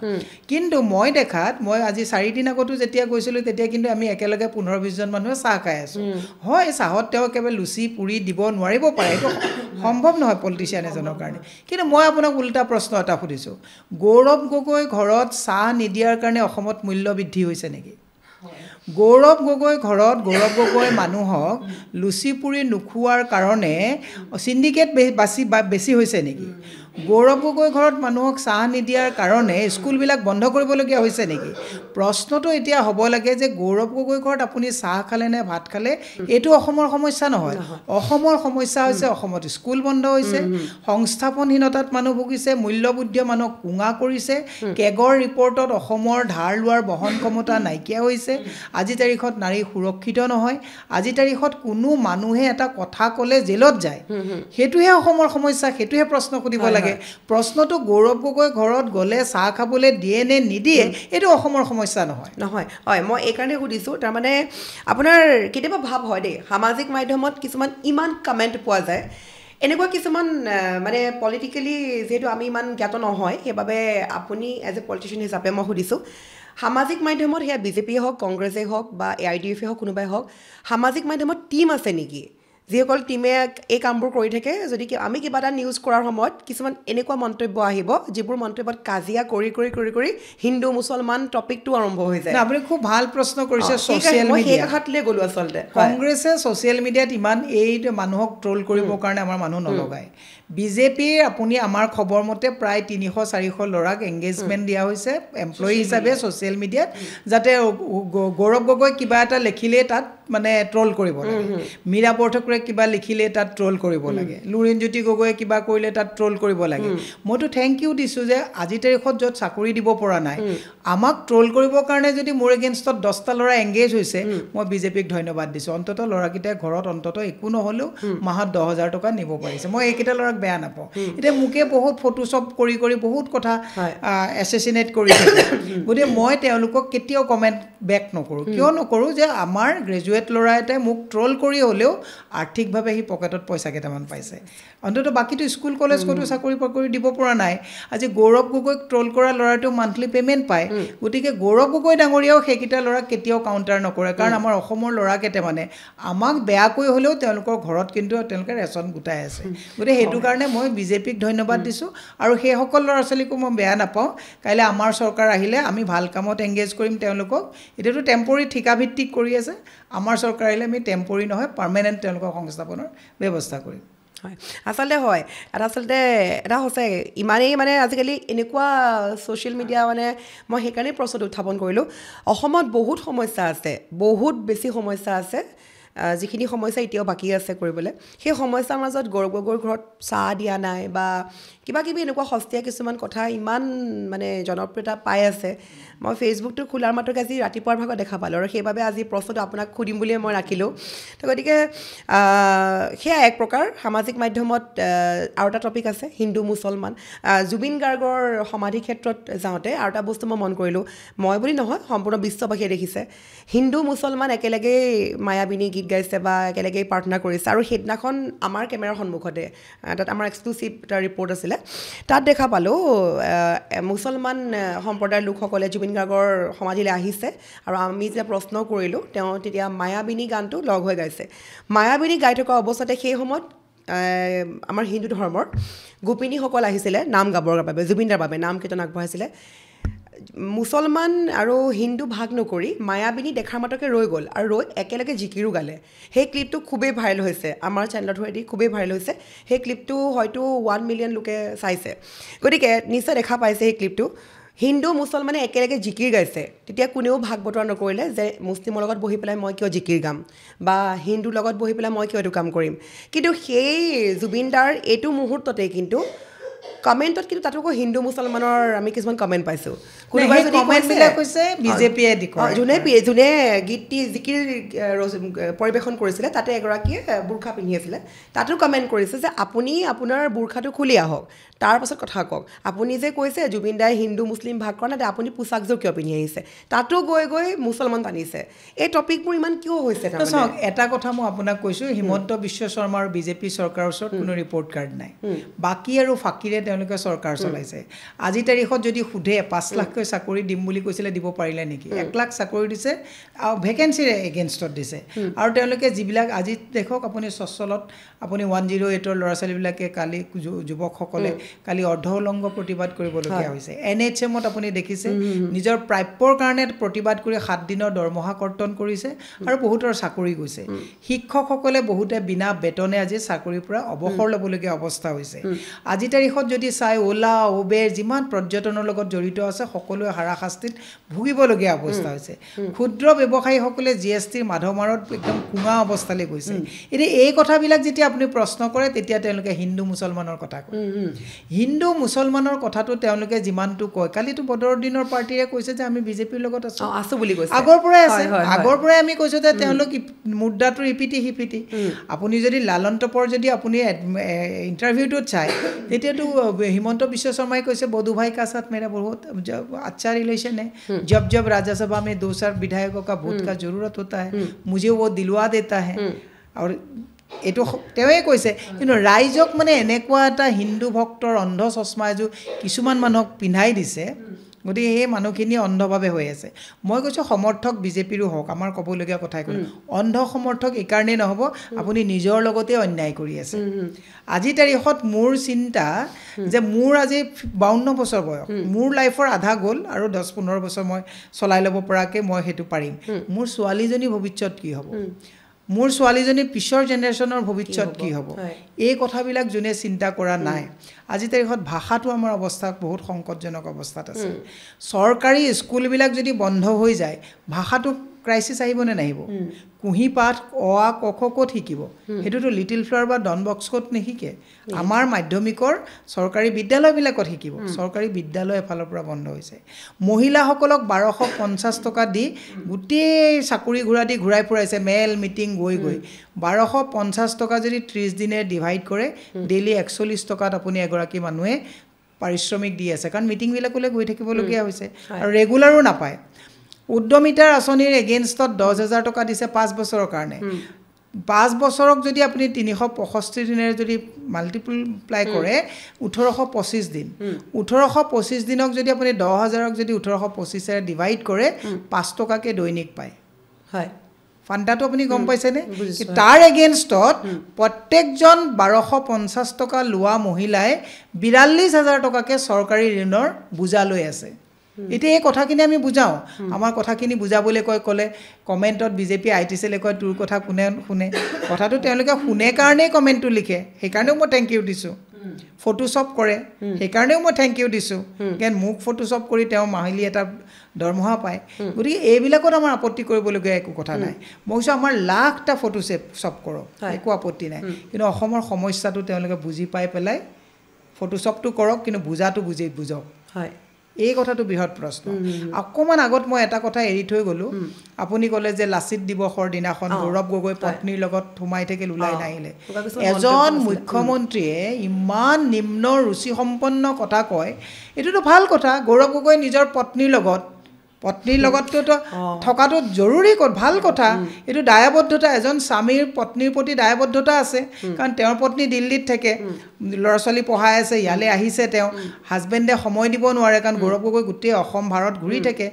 কিন্তু মই দেখাত মই আজি 4 দিন আগতো যেতিয়া গৈছিলোঁ তেতিয়া কিন্তু আমি একেলগে 15-20জন মানুহে চাহ খাই আছোঁ হয় চাহত তেওঁ একেবাৰে লুচি পুৰি দিব নোৱাৰিব পাৰে এইটো সম্ভৱ নহয় পলিটিচিয়ান এজনৰ কাৰণে কিন্তু মই আপোনাক উল্টা প্ৰশ্ন এটা সুধিছোঁ গৌৰৱ গগৈ ঘৰত চাহ নিদিয়াৰ কাৰণে অসমত মূল্য বৃদ্ধি হৈছে নেকি গৌৰৱ গগৈ ঘৰত গৌৰৱ গগৈ মানুহক লুচি পুৰি নোখোৱাৰ কাৰণে সিন্ডিকেট বেছি হৈছে নেকি গৌৰৱ গগৈ ঘৰত মানুহক চাহ নিদিয়াৰ কাৰণে স্কুলবিলাক বন্ধ কৰিবলগীয়া হৈছে নেকি প্ৰশ্নটো এতিয়া হ'ব লাগে যে গৌৰৱ গগৈ ঘৰত আপুনি চাহ খালে নে ভাত খালে এইটো অসমৰ সমস্যা নহয় অসমৰ সমস্যা হৈছে অসমত স্কুল বন্ধ হৈছে সংস্থাপনহীনতাত মানুহ ভুগিছে মূল্যবুদ্ধ মানুহক কুঙা কৰিছে কেগৰ ৰিপৰ্টত অসমৰ ধাৰ লোৱাৰ বহন ক্ষমতা নাইকিয়া হৈছে আজি তাৰিখত নাৰী সুৰক্ষিত নহয় আজি তাৰিখত কোনো মানুহে এটা কথা ক'লে জেলত যায় সেইটোহে অসমৰ সমস্যা সেইটোহে প্ৰশ্ন সুধিব লাগে প্ৰশ্নটো গৌৰৱ গগৈ ঘৰত গ'লে চাহ খাবলৈ দিয়ে নে নিদিয়ে এইটো অসমৰ সমস্যা নহয় হয় মই এইকাৰণে সুধিছোঁ তাৰমানে আপোনাৰ কেতিয়াবা ভাৱ হয় দেই সামাজিক মাধ্যমত কিছুমান ইমান কমেণ্ট পোৱা যায় এনেকুৱা কিছুমান মানে পলিটিকেলি যিহেতু আমি ইমান জ্ঞাত নহয় সেইবাবে আপুনি এজ এ পলিটিচিয়ান হিচাপে মই সুধিছোঁ সামাজিক মাধ্যমত সেয়া বিজেপিয়ে হওক কংগ্ৰেছেই হওক বা AIDF হওক কোনোবাই হওক সামাজিক মাধ্যমত টীম আছে নেকি যিসকল টীমে এই কামবোৰ কৰি থাকে যদি আমি কিবা এটা নিউজ কৰাৰ সময়ত কিছুমান এনেকুৱা মন্তব্য আহিব যিবোৰ মন্তব্যত কাজিয়া কৰি হিন্দু মুছলমান টপিকটো আৰম্ভ হৈ যায় আপুনি খুব ভাল প্ৰশ্ন কৰিছে ছ'চিয়েল মিডিয়া সেই কথাটোলৈ গ'লোঁ আচলতে কংগ্ৰেছে ছ'চিয়েল মিডিয়াত ইমান এই মানুহক ট্ৰল কৰিবৰ কাৰণে আমাৰ মানুহ নলগায় বিজেপিৰ আপুনি আমাৰ খবৰ মতে প্ৰায় 300-400 ল'ৰাক এংগেজমেণ্ট দিয়া হৈছে এমপ্লয়ী হিচাপে ছ'চিয়েল মিডিয়াত যাতে গৌৰৱ গগৈ কিবা এটা লিখিলে তাত মানে ট্ৰল কৰিব লাগে মীৰা বৰঠাকুৰে কিবা লিখিলে তাত ট্ৰল কৰিব লাগে লুৰিণজ্যোতি গগৈয়ে কিবা কৰিলে তাত ট্ৰল কৰিব লাগে মইতো থেংক ইউ দিছোঁ যে আজি তাৰিখত য'ত চাকৰি দিব পৰা নাই আমাক ট্ৰল কৰিবৰ কাৰণে যদি মোৰ এগেইনষ্টত 10টা ল'ৰা এংগেজ হৈছে মই বিজেপিক ধন্যবাদ দিছোঁ অন্ততঃ ল'ৰাকেইটাই ঘৰত অন্ততঃ একো নহ'লেও মাহত 10,000 টকা নিব পাৰিছে মই এইকেইটা ল'ৰাক বেয়া নাপাওঁ এতিয়া মোকে বহুত ফটোশ্বপ কৰি বহুত কথা এছেচিনেট কৰি থাকে গতিকে মই তেওঁলোকক কেতিয়াও কমেণ্ট বেক নকৰোঁ কিয় নকৰোঁ যে আমাৰ গ্ৰেজুৱেট ল'ৰা এটাই মোক ট্ৰল কৰি হ'লেও আৰ্থিকভাৱে সি পকেটত পইচা কেইটামান পাইছে অন্ততঃ বাকীটো স্কুল কলেজ ক'তো চাকৰি পাকৰি দিব পৰা নাই আজি গৌৰৱ গগৈক ট্ৰল কৰা ল'ৰাটো মান্থলি পে'মেণ্ট পায় গতিকে গৌৰৱ গগৈ ডাঙৰীয়াও সেইকেইটা ল'ৰাক কেতিয়াও কাউণ্টাৰ নকৰে কাৰণ আমাৰ অসমৰ ল'ৰাকেইটামানে আমাক বেয়াকৈ হ'লেও তেওঁলোকৰ ঘৰত কিন্তু তেওঁলোকে ৰেচন গোটাই আছে গতিকে সেইটো কাৰণে মই বিজেপিক ধন্যবাদ দিছোঁ আৰু সেইসকল ল'ৰা ছোৱালীকো মই বেয়া নাপাওঁ কাইলৈ আমাৰ চৰকাৰ আহিলে আমি ভাল কামত এংগেজ কৰিম তেওঁলোকক এতিয়াতো টেম্পৰী ঠিকাভিত্তিক কৰি আছে আমাৰ চৰকাৰ আহিলে আমি টেম্পৰী নহয় পাৰ্মানেণ্ট তেওঁলোকৰ সংস্থাপনৰ ব্যৱস্থা কৰিম হয় আচলতে হয় আচলতে এটা সঁচাই ইমানেই মানে আজিকালি এনেকুৱা ছ'চিয়েল মিডিয়া মানে মই সেইকাৰণেই প্ৰশ্নটো উত্থাপন কৰিলোঁ অসমত বহুত সমস্যা আছে বহুত বেছি সমস্যা আছে যিখিনি সমস্যা এতিয়াও বাকী আছে কৰিবলৈ সেই সমস্যাৰ মাজত গৌৰৱ গগৈৰ ঘৰত চাহ দিয়া নাই বা কিবা কিবি এনেকুৱা সস্তীয়া কিছুমান কথা ইমান মানে জনপ্ৰিয়তা পাই আছে মই ফেচবুকটো খোলাৰ মাত্ৰকে আজি ৰাতিপুৱাৰ ভাগত দেখা পালোঁ আৰু সেইবাবে আজি প্ৰশ্নটো আপোনাক সুধিম বুলিয়ে মই ৰাখিলোঁ তো গতিকে সেয়া এক প্ৰকাৰ সামাজিক মাধ্যমত আৰু এটা টপিক আছে হিন্দু মুছলমান জুবিন গাৰ্গৰ সমাধি ক্ষেত্ৰত যাওঁতে আৰু এটা বস্তু মই মন কৰিলোঁ মই বুলি নহয় সম্পূৰ্ণ বিশ্ববাসীয়ে দেখিছে হিন্দু মুছলমান একেলগেই মায়াবিনী গীত গাইছে বা একেলগেই প্ৰাৰ্থনা কৰিছে আৰু সেইদিনাখন আমাৰ কেমেৰাৰ সন্মুখতে তাত আমাৰ এক্সক্লুচিভ এটা ৰিপৰ্ট আছিলে তাত দেখা পালোঁ মুছলমান সম্প্ৰদায়ৰ লোকসকলে জুবিন গাৰ্গৰ সমাধিলৈ আহিছে আৰু আমি যেতিয়া প্ৰশ্ন কৰিলোঁ তেওঁ তেতিয়া মায়াবিনী গানটো লগ হৈ গাইছে মায়াবিনী গাই থকা অৱস্থাতে সেই সময়ত আমাৰ হিন্দু ধৰ্মৰ গোপিনীসকল আহিছিলে নাম গাবৰ বাবে জুবিনদাৰ বাবে নাম কীৰ্তন আগবঢ়াইছিলে মুছলমান আৰু হিন্দু ভাগ নকৰি মায়াবিনী দেখাৰ মাত্ৰকে ৰৈ গ'ল আৰু ৰৈ একেলগে জিকিৰো গালে সেই ক্লিপটো খুবেই ভাইৰেল হৈছে আমাৰ চেনেলৰ থ্ৰুৱেদি খুবেই ভাইৰেল হৈছে সেই ক্লিপটো হয়তো 1 মিলিয়ন লোকে চাইছে গতিকে নিশ্চয় দেখা পাইছে সেই ক্লিপটো হিন্দু মুছলমানে একেলগে জিকিৰ গাইছে তেতিয়া কোনেও ভাগ বতৰা নকৰিলে যে মুছলিমৰ লগত বহি পেলাই মই কিয় জিকিৰ গাম বা হিন্দুৰ লগত বহি পেলাই মই কিয় এইটো কাম কৰিম কিন্তু সেই জুবিনদাৰ এইটো মুহূৰ্ততে কিন্তু কমেণ্টত কিন্তু তাতো হিন্দু মুছলমানৰ আমি কিছুমান কমেণ্ট পাইছোঁ কোনোবাই যদি কৈছে বিজেপিয়ে যোনে গীতটি জিকিৰ পৰিৱেশন কৰিছিলে তাতে এগৰাকীয়ে বুৰ্খা পিন্ধি আছিলে তাতো কমেণ্ট কৰিছে যে আপুনি আপোনাৰ বুৰ্খাটো খুলি আহক তাৰপাছত কথা কওক আপুনি যে কৈছে জুবিন দাই হিন্দু মুছলিম ভাগ কৰা নাই আপুনি পোচাকযোৰ কিয় পিন্ধি আহিছে তাতো গৈ গৈ মুছলমান টানিছে এই টপিকবোৰ ইমান কিয় হৈছে চাওক এটা কথা মই আপোনাক কৈছোঁ হিমন্ত বিশ্ব শৰ্মা আৰু বিজেপি চৰকাৰৰ ওচৰত কোনো ৰিপৰ্ট কাৰ্ড নাই বাকী আৰু ফাঁকিৰে তেওঁলোকে চৰকাৰ চলাইছে আজি তাৰিখত যদি সোধে 5 লাখকৈ চাকৰি দিম বুলি কৈছিলে দিব পাৰিলে নেকি 1 লাখ চাকৰি দিছে আৰু ভেকেঞ্চিৰ এগেইনষ্টত দিছে আৰু তেওঁলোকে যিবিলাক আজি দেখক আপুনি সচলত আপুনি 108ৰ ল'ৰা ছোৱালীবিলাকে কালি যুৱকসকলে কালি অৰ্ধ উলংগ প্ৰতিবাদ কৰিবলগীয়া হৈছে NHMত আপুনি দেখিছে নিজৰ প্ৰাপ্যৰ কাৰণে প্ৰতিবাদ কৰি 7 দিনৰ দৰমহা কৰ্তন কৰিছে আৰু বহুতৰ চাকৰি গৈছে শিক্ষকসকলে বহুতে বিনা বেতনে আজি চাকৰিৰ পৰা অৱসৰ ল'বলগীয়া অৱস্থা হৈছে আজি তাৰিখত যদি চাই ওলা উবেৰ যিমান পৰ্যটনৰ লগত জড়িত আছে সকলোৱে হাৰাশাস্তিত ভুগিবলগীয়া অৱস্থা হৈছে ক্ষুদ্ৰ ব্যৱসায়ীসকলে GSTৰ মাধমাৰত একদম কুঙা অৱস্থালৈ গৈছে এতিয়া এই কথাবিলাক যেতিয়া আপুনি প্ৰশ্ন কৰে তেতিয়া তেওঁলোকে হিন্দু মুছলমানৰ কথা কয় হিন্দু মুছলমানৰ কথাটো তেওঁলোকে যিমানটো কয় কালিতো বদৰুদ্দিনৰ পাৰ্টিয়ে কৈছে যে আমি বিজেপিৰ লগত আছো বুলি কৈছে আগৰ পৰাই আছে আগৰ পৰাই আমি কৈছোঁ যে তেওঁলোক মুদ্ৰাটো ইপিটি সিপিটি আপুনি যদি লালন টপৰ যদি আপুনি ইণ্টাৰভিউটোত চাই তেতিয়াতো হিমন্ত বিশ্ব শৰ্মাই কৈছে বধু ভাই কা সাথ মেरा बहुत अच्छा रिलेशन है जब जब राज्यसभा में 2 विधायकों का वोट का जरूरत होता है मुझे वो दिलवा देता है और এইটো তেওঁৱে কৈছে কিন্তু ৰাইজক মানে এনেকুৱা এটা হিন্দু ভক্তৰ অন্ধ চশমা এযোৰ কিছুমান মানুহক পিন্ধাই দিছে গতিকে সেই মানুহখিনি অন্ধভাৱে হৈ আছে মই কৈছোঁ সমৰ্থক বিজেপিৰো হওক আমাৰ ক'বলগীয়া কথাই ক'লো অন্ধ সমৰ্থক এইকাৰণেই নহ'ব আপুনি নিজৰ লগতে অন্যায় কৰি আছে আজি তাৰিখত মোৰ চিন্তা যে মোৰ আজি 52 বছৰ বয়স মোৰ লাইফৰ আধা গ'ল আৰু 10-15 বছৰ মই চলাই ল'ব পৰাকৈ মই সেইটো পাৰিম মোৰ ছোৱালীজনী ভৱিষ্যত কি হ'ব মোৰ ছোৱালীজনী পিছৰ জেনেৰেশ্যনৰ ভৱিষ্যত কি হ'ব এই কথাবিলাক যোনে চিন্তা কৰা নাই আজি তাৰিখত ভাষাটো আমাৰ অৱস্থা বহুত সংকটজনক অৱস্থাত আছে চৰকাৰী স্কুলবিলাক যদি বন্ধ হৈ যায় ভাষাটো ক্ৰাইচিছ আহিবনে নাহিব কুঁহি পাঠ অ আ ক খ ক'ত শিকিব সেইটোতো লিটিল ফ্লাৱাৰ বা ডন বক্সকত নিশিকে আমাৰ মাধ্যমিকৰ চৰকাৰী বিদ্যালয়বিলাকত শিকিব চৰকাৰী বিদ্যালয় এফালৰ পৰা বন্ধ হৈছে মহিলাসকলক 1250 টকা দি গোটেই চাকৰি ঘূৰা দি ঘূৰাই ফুৰাইছে মেল মিটিং গৈ 1250 টকা যদি 30 দিনে ডিভাইড কৰে ডেইলি 41 টকাত আপুনি এগৰাকী মানুহে পাৰিশ্ৰমিক দি আছে কাৰণ মিটিংবিলাকলৈ গৈ থাকিবলগীয়া হৈছে আৰু ৰেগুলাৰো নাপায় উদ্যমিতাৰ আঁচনিৰ এগেইনষ্টত 10,000 টকা দিছে 5 বছৰৰ কাৰণে 5 বছৰক যদি আপুনি 365 দিনেৰে যদি মাল্টিপ্লাই কৰে 1825 দিন 1825 দিনক যদি আপুনি 10,000ক যদি 1825 ডিভাইড কৰে 5 টকাকে দৈনিক পায় হয় ফান্ডাটো আপুনি গম পাইছেনে তাৰ এগেইনষ্টত প্ৰত্যেকজন 1250 টকা লোৱা মহিলাই 42,000 টকাকে চৰকাৰী ঋণৰ বুজা লৈ আছে এতিয়া এই কথাখিনি আমি বুজাওঁ আমাৰ কথাখিনি বুজাবলৈ ক'লে কমেণ্টত বিজেপি আইটি চেলে কয় তোৰ কথা কোনে শুনে কথাটো তেওঁলোকে শুনে কাৰণেই কমেণ্টটো লিখে সেইকাৰণেও মই থেংক ইউ দিছোঁ ফটোশ্বপ কৰে সেইকাৰণেও মই থেংক ইউ দিছোঁ কাৰণ মোক ফটোশ্বপ কৰি তেওঁ মাহিলী এটা দৰমহা পায় গতিকে এইবিলাকত আমাৰ আপত্তি কৰিবলগীয়া একো কথা নাই মই কৈছোঁ আমাৰ লাখটা ফটোশ্বপ কৰক একো আপত্তি নাই কিন্তু অসমৰ সমস্যাটো তেওঁলোকে বুজি পাই পেলাই ফটোশ্বপটো কৰক কিন্তু বুজাটো বুজক হয় এই কথাটো বৃহৎ প্ৰশ্ন অকণমান আগত মই এটা কথা এৰি থৈ গ'লোঁ আপুনি ক'লে যে লাচিত দিৱসৰ দিনাখন গৌৰৱ গগৈ পত্নীৰ লগত সোমাই থাকিল ওলাই নাহিলে এজন মুখ্যমন্ত্ৰীয়ে ইমান নিম্ন ৰুচিসম্পন্ন কথা কয় এইটোতো ভাল কথা গৌৰৱ গগৈ নিজৰ পত্নীৰ লগততো থকাটো জৰুৰী ভাল কথা এইটো দায়বদ্ধতা এজন স্বামীৰ পত্নীৰ প্ৰতি দায়বদ্ধতা আছে কাৰণ তেওঁৰ পত্নী দিল্লীত থাকে ল'ৰা ছোৱালী পঢ়াই আছে ইয়ালৈ আহিছে তেওঁ হাজবেণ্ডে সময় দিব নোৱাৰে কাৰণ গৌৰৱ গগৈ গোটেই অসম ভাৰত ঘূৰি থাকে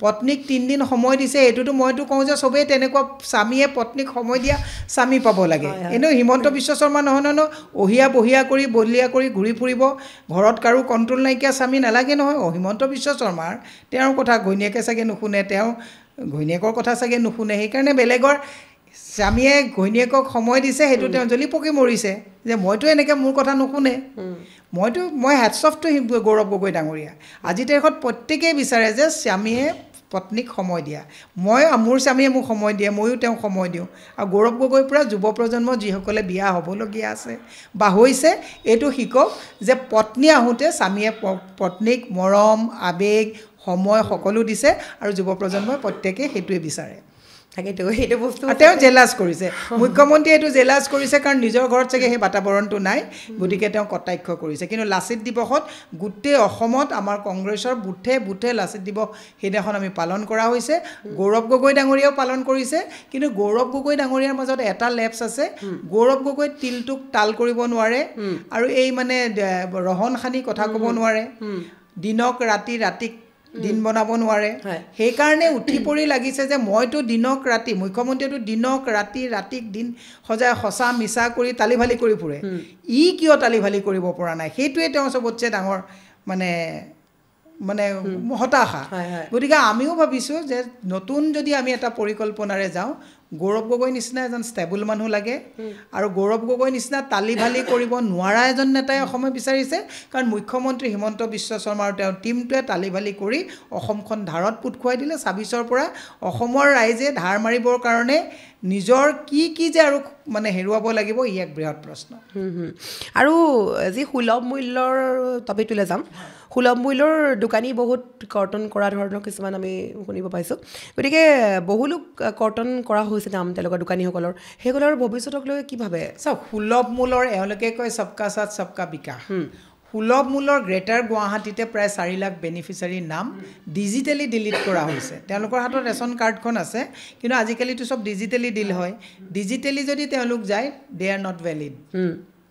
পত্নীক 3 দিন সময় দিছে এইটোতো মইতো কওঁ যে চবেই তেনেকুৱা স্বামীয়ে পত্নীক সময় দিয়া স্বামী পাব লাগে এনেও হিমন্ত বিশ্ব শৰ্মা নহয় অহিয়া বহিয়া কৰি বলিয়া কৰি ঘূৰি ফুৰিব ঘৰত কাৰো কণ্ট্ৰল নাইকিয়া স্বামী নালাগে নহয় হিমন্ত বিশ্ব শৰ্মাৰ তেওঁৰ কথা ঘৈণীয়েকে চাগে নুশুনে তেওঁ ঘৈণীয়েকৰ কথা চাগে নুশুনে সেইকাৰণে বেলেগৰ স্বামীয়ে ঘৈণীয়েকক সময় দিছে সেইটো তেওঁ জ্বলি পকি মৰিছে যে মইতো এনেকৈ মোৰ কথা নুশুনে মই heads of two Gaurav Gogoi ডাঙৰীয়া আজি তাৰিখত প্ৰত্যেকেই বিচাৰে যে স্বামীয়ে পত্নীক সময় দিয়া মোৰ স্বামীয়ে মোক সময় দিয়ে ময়ো তেওঁক সময় দিওঁ আৰু গৌৰৱ গগৈৰ পৰা যুৱ প্ৰজন্ম যিসকলে বিয়া হ'বলগীয়া আছে বা হৈছে এইটো শিকক যে পত্নী আহোঁতে স্বামীয়ে পত্নীক মৰম আৱেগ সময় সকলো দিছে আৰু যুৱ প্ৰজন্মই প্ৰত্যেকেই সেইটোৱে বিচাৰে তাকেতো সেইটো বস্তু তেওঁ জেলাছ কৰিছে মুখ্যমন্ত্ৰীয়ে এইটো জেলাছ কৰিছে কাৰণ নিজৰ ঘৰত চাগে সেই বাতাবৰণটো নাই গতিকে তেওঁ কটাক্ষ কৰিছে কিন্তু লাচিত দিৱসত গোটেই অসমত আমাৰ কংগ্ৰেছৰ বুথে লাচিত দিৱস সেইদিনাখন আমি পালন কৰা হৈছে গৌৰৱ গগৈ ডাঙৰীয়াও পালন কৰিছে কিন্তু গৌৰৱ গগৈ ডাঙৰীয়াৰ মাজত এটা লেপছ আছে গৌৰৱ গগৈ তিলটোক তাল কৰিব নোৱাৰে আৰু এই মানে ৰহন খানি কথা ক'ব নোৱাৰে দিনক ৰাতিক দিন বনাব নোৱাৰে সেইকাৰণে উঠি পৰি লাগিছে যে মইতো দিনক ৰাতি মুখ্যমন্ত্ৰীয়েতো দিনক ৰাতিক দিন সজাই সঁচা মিছা কৰি তালি ভালি কৰি ফুৰে কিয় তালি ভালি কৰিব পৰা নাই সেইটোৱে তেওঁ চবতছে ডাঙৰ মানে হতাশা গতিকে আমিও ভাবিছোঁ যে নতুন যদি আমি এটা পৰিকল্পনাৰে যাওঁ গৌৰৱ গগৈ নিচিনা এজন ষ্টেবল মানুহ লাগে আৰু গৌৰৱ গগৈ নিচিনা তালি ভালি কৰিব নোৱাৰা এজন নেতাই অসমে বিচাৰিছে কাৰণ মুখ্যমন্ত্ৰী হিমন্ত বিশ্ব শৰ্মা আৰু তেওঁৰ টীমটোৱে তালি ভালি কৰি অসমখন ধাৰত পুত খুৱাই দিলে ২৬ৰ পৰা অসমৰ ৰাইজে ধাৰ মাৰিবৰ কাৰণে নিজৰ কি যে আৰু মানে হেৰুৱাব লাগিব এক বৃহৎ প্ৰশ্ন আৰু যি সুলভ মূল্যৰ টপিকটোলৈ যাম সুলভ মূল্যৰ দোকানী বহুত কৰ্তন কৰা ধৰণৰ কিছুমান আমি শুনিব পাইছোঁ গতিকে বহুলোক কৰ্তন কৰা হৈছে নাম তেওঁলোকৰ দোকানীসকলৰ সেইসকলৰ ভৱিষ্যতক লৈ কি ভাবে চাওক সুলভ মূল্যৰ এওঁলোকে কয় সবকা সাথ সবকা বিকাশ সুলভ মূল্যৰ গ্ৰেটাৰ গুৱাহাটীতে প্ৰায় 4 লাখ বেনিফিচিয়াৰীৰ নাম ডিজিটেলি ডিলিট কৰা হৈছে তেওঁলোকৰ হাতত ৰেচন কাৰ্ডখন আছে কিন্তু আজিকালিতো চব ডিজিটেলি ডিল হয় ডিজিটেলি যদি তেওঁলোক যায় দে আৰ নট ভেলিড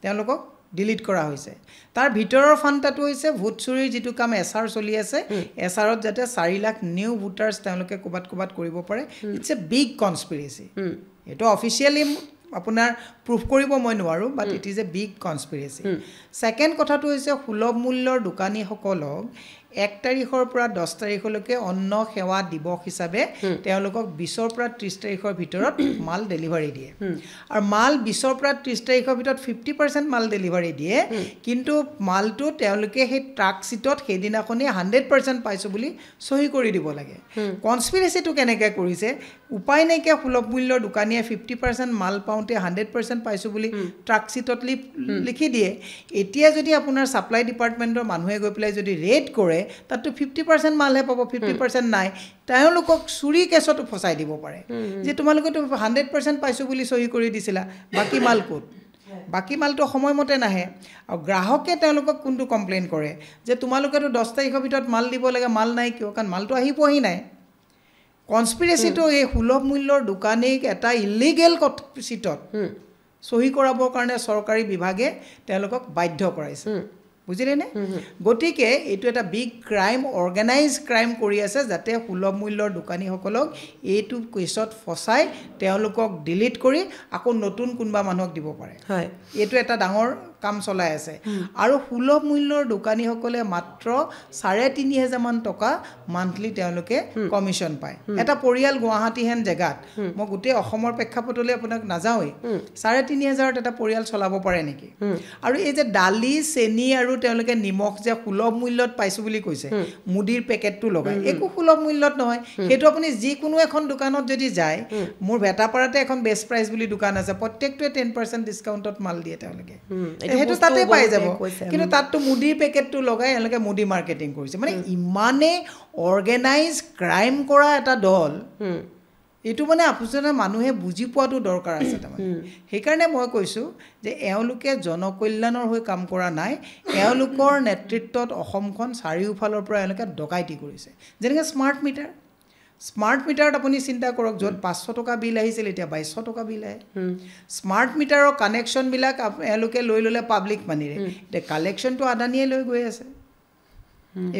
তেওঁলোকক ডিলিট কৰা হৈছে তাৰ ভিতৰৰ ফান্ডাটো হৈছে ভোট চুৰিৰ যিটো কাম এছআৰ চলি আছে এছআৰত যাতে 4 লাখ নিউ ভোটাৰ্ছ তেওঁলোকে ক'বাত কৰিব পাৰে ইটছ এ বিগ কনস্পিৰেচি এইটো অফিচিয়েলি আপোনাৰ প্ৰুফ কৰিব মই নোৱাৰোঁ but it is a big conspiracy second কথাটো হৈছে সুলভ মূল্যৰ দোকানীসকলক 1 তাৰিখৰ পৰা 10 তাৰিখলৈকে অন্ন সেৱা দিৱস হিচাপে তেওঁলোকক 20ৰ পৰা 30 তাৰিখৰ ভিতৰত মাল ডেলিভাৰী দিয়ে আৰু মাল 20ৰ পৰা 30 তাৰিখৰ ভিতৰত 50% মাল ডেলিভাৰী দিয়ে কিন্তু মালটো তেওঁলোকে সেই ট্ৰাক চিটত সেইদিনাখনেই 100% পাইছোঁ বুলি সহি কৰি দিব লাগে কনস্পিৰেচিটো কেনেকৈ কৰিছে উপায় নাইকিয়া সুলভ মূল্যৰ দোকানীয়ে 50% মাল পাওঁতে 100% পাইছোঁ বুলি ট্ৰাক চিটত লিখি দিয়ে এতিয়া যদি আপোনাৰ ছাপ্লাই ডিপাৰ্টমেণ্টৰ মানুহে গৈ পেলাই যদি ৰেড কৰে তাতো 50% মালহে পাব 50% নাই তেওঁলোকক চুৰি কেছতো ফচাই দিব পাৰে যে তোমালোকেতো 100% পাইছোঁ বুলি সহি কৰি দিছিলা বাকী মাল ক'ত বাকী মালটো সময়মতে নাহে আৰু গ্ৰাহকে তেওঁলোকক কোনটো কমপ্লেইন কৰে যে তোমালোকেতো 10 তাৰিখৰ ভিতৰত মাল দিব লাগে মাল নাই কিয় কাৰণ মালটো আহিবহি নাই কনস্পিৰেচিটো এই সুলভ মূল্যৰ দোকানীক এটা ইলিগেল চিটত সহি কৰাবৰ কাৰণে চৰকাৰী বিভাগে তেওঁলোকক বাধ্য কৰাইছে বুজিলেনে গতিকে এইটো এটা বিগ ক্ৰাইম অৰ্গেনাইজ ক্ৰাইম কৰি আছে যাতে সুলভ মূল্যৰ দোকানীসকলক এইটো কেছত ফচাই তেওঁলোকক ডিলিট কৰি আকৌ নতুন কোনোবা মানুহক দিব পাৰে এইটো এটা ডাঙৰ কাম চলাই আছে আৰু সুলভ মূল্যৰ দোকানীসকলে মাত্ৰ ৩,৫০০ মান টকা মান্থলি তেওঁলোকে কমিশ্যন পায় এটা পৰিয়াল গুৱাহাটী হেন জেগাত মই গোটেই অসমৰ প্ৰেক্ষাপটলৈ আপোনাক নাযাওঁৱেই ৩,৫০০ত এটা পৰিয়াল চলাব পাৰে নেকি আৰু এই যে দালি চেনি আৰু তেওঁলোকে নিমখ যে সুলভ মূল্যত পাইছোঁ বুলি কৈছে মুদিৰ পেকেটটো লগাই একো সুলভ মূল্যত নহয় সেইটো আপুনি যিকোনো এখন দোকানত যদি যায় মোৰ ভেটাপাৰাতে এখন বেষ্ট প্ৰাইচ বুলি দোকান আছে প্ৰত্যেকটোৱে 10% ডিছকাউণ্টত মাল দিয়ে তেওঁলোকে সেইটো তাতে পাই যাব কিন্তু তাততো মুদিৰ পেকেটটো লগাই এওঁলোকে মুদি মাৰ্কেটিং কৰিছে মানে ইমানেই অৰ্গেনাইজ ক্ৰাইম কৰা এটা দল এইটো মানে আপোনাৰ মানুহে বুজি পোৱাটো দৰকাৰ আছে তাৰমানে সেইকাৰণে মই কৈছোঁ যে এওঁলোকে জনকল্যাণৰ হৈ কাম কৰা নাই এওঁলোকৰ নেতৃত্বত অসমখন চাৰিওফালৰ পৰা এওঁলোকে ডকাইতি কৰিছে যেনেকৈ স্মাৰ্ট মিটাৰত আপুনি চিন্তা কৰক য'ত 500 টকা বিল আহিছিল এতিয়া 2,200 টকা বিল আহে স্মাৰ্ট মিটাৰৰ কানেকশ্যনবিলাক এওঁলোকে লৈ ল'লে পাব্লিক মানিৰে এতিয়া কালেকশ্যনটো আদানীয়ে লৈ গৈ আছে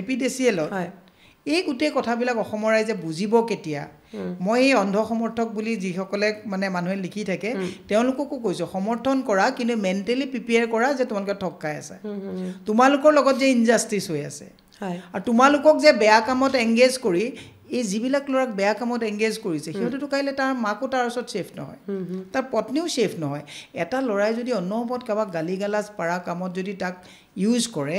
APDCL এই গোটেই কথাবিলাক অসমৰ ৰাইজে বুজিব কেতিয়া মই এই অন্ধ সমৰ্থক বুলি যিসকলে মানে মানুহে লিখি থাকে তেওঁলোককো কৈছোঁ সমৰ্থন কৰা কিন্তু মেণ্টেলি প্ৰিপেয়াৰ কৰা যে তোমালোকে ঠগ খাই আছে তোমালোকৰ লগত যে ইনজাষ্টিচ হৈ আছে আৰু তোমালোকক যে বেয়া কামত এংগেজ কৰি এই যিবিলাক ল'ৰাক বেয়া কামত এংগেজ কৰিছে সিহঁতেতো কাইলৈ তাৰ মাকো তাৰ ওচৰত ছেফ নহয় তাৰ পত্নীও ছেফ নহয় এটা ল'ৰাই যদি অনবৰত কাৰোবাক গালি গালাজ পাৰা কামত যদি তাক ইউজ কৰে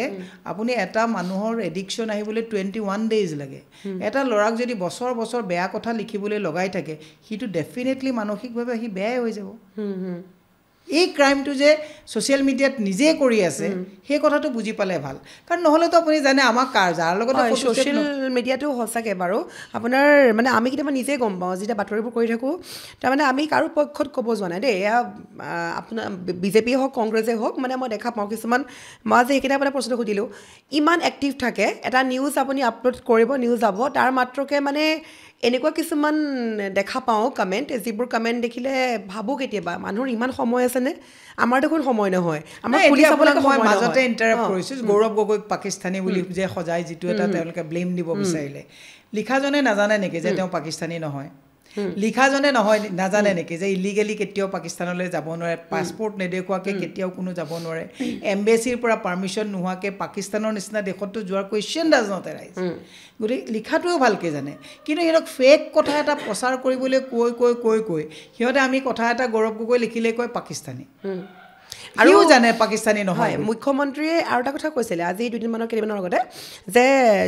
আপুনি এটা মানুহৰ এডিকশ্যন আহিবলৈ 21 ডেইজ লাগে এটা ল'ৰাক যদি বছৰ বছৰ বেয়া কথা লিখিবলৈ লগাই থাকে সিটো ডেফিনেটলি মানসিকভাৱে সি বেয়াই হৈ যাব এই ক্ৰাইমটো যে ছ'চিয়েল মিডিয়াত নিজে কৰি আছে সেই কথাটো বুজি পালে ভাল কাৰণ নহ'লেতো আপুনি জানে আমাক যাৰ লগত ছ'চিয়েল মিডিয়াটো সঁচাকৈ বাৰু আপোনাৰ মানে আমি কেতিয়াবা নিজেই গম পাওঁ যেতিয়া বাতৰিবোৰ কৰি থাকোঁ তাৰমানে আমি কাৰো পক্ষত ক'ব যোৱা নাই দেই এয়া আপোনাৰ BJP হওক কংগ্ৰেছে হওক মানে মই দেখা পাওঁ কিছুমান মই যে সেইকেইটা মানে প্ৰশ্ন সুধিলোঁ ইমান এক্টিভ থাকে এটা নিউজ আপুনি আপলোড কৰিব নিউজ যাব তাৰ মাত্ৰকে মানে এনেকুৱা কিছুমান দেখা পাওঁ কমেণ্ট যিবোৰ কমেণ্ট দেখিলে ভাবোঁ কেতিয়াবা মানুহৰ ইমান সময় আছেনে আমাৰ দেখোন সময় নহয় আমাৰ পুলিচ আপোনালোকে মই মাজতে ইণ্টাৰাপ্ট কৰিছোঁ গৌৰৱ গগৈক পাকিস্তানী বুলি যে সজাই যিটো এটা তেওঁলোকে ব্লেম দিব বিচাৰিলে লিখাজনে নাজানে নেকি যে তেওঁ পাকিস্তানী নহয় লিখাজনে নহয় নাজানে নেকি যে ইলিগেলি কেতিয়াও পাকিস্তানলৈ যাব নোৱাৰে পাছপৰ্ট নেদেখুৱাকৈ কেতিয়াও কোনো যাব নোৱাৰে এম্বেচিৰ পৰা পাৰ্মিশ্যন নোহোৱাকৈ পাকিস্তানৰ নিচিনা দেশতো যোৱাৰ কুৱেশ্যন ডাজ নট এৰাইজ গতিকে লিখাটোও ভালকৈ জানে কিন্তু সিহঁতক ফেক কথা এটা প্ৰচাৰ কৰিবলৈ কৈ সিহঁতে আমি কথা এটা গৌৰৱ গগৈ লিখিলে কয় পাকিস্তানী আৰু জানে পাকিস্তানী নহয় মুখ্যমন্ত্ৰীয়ে আৰু এটা কথা কৈছিলে আজি কেইদিনমানৰ আগতে যে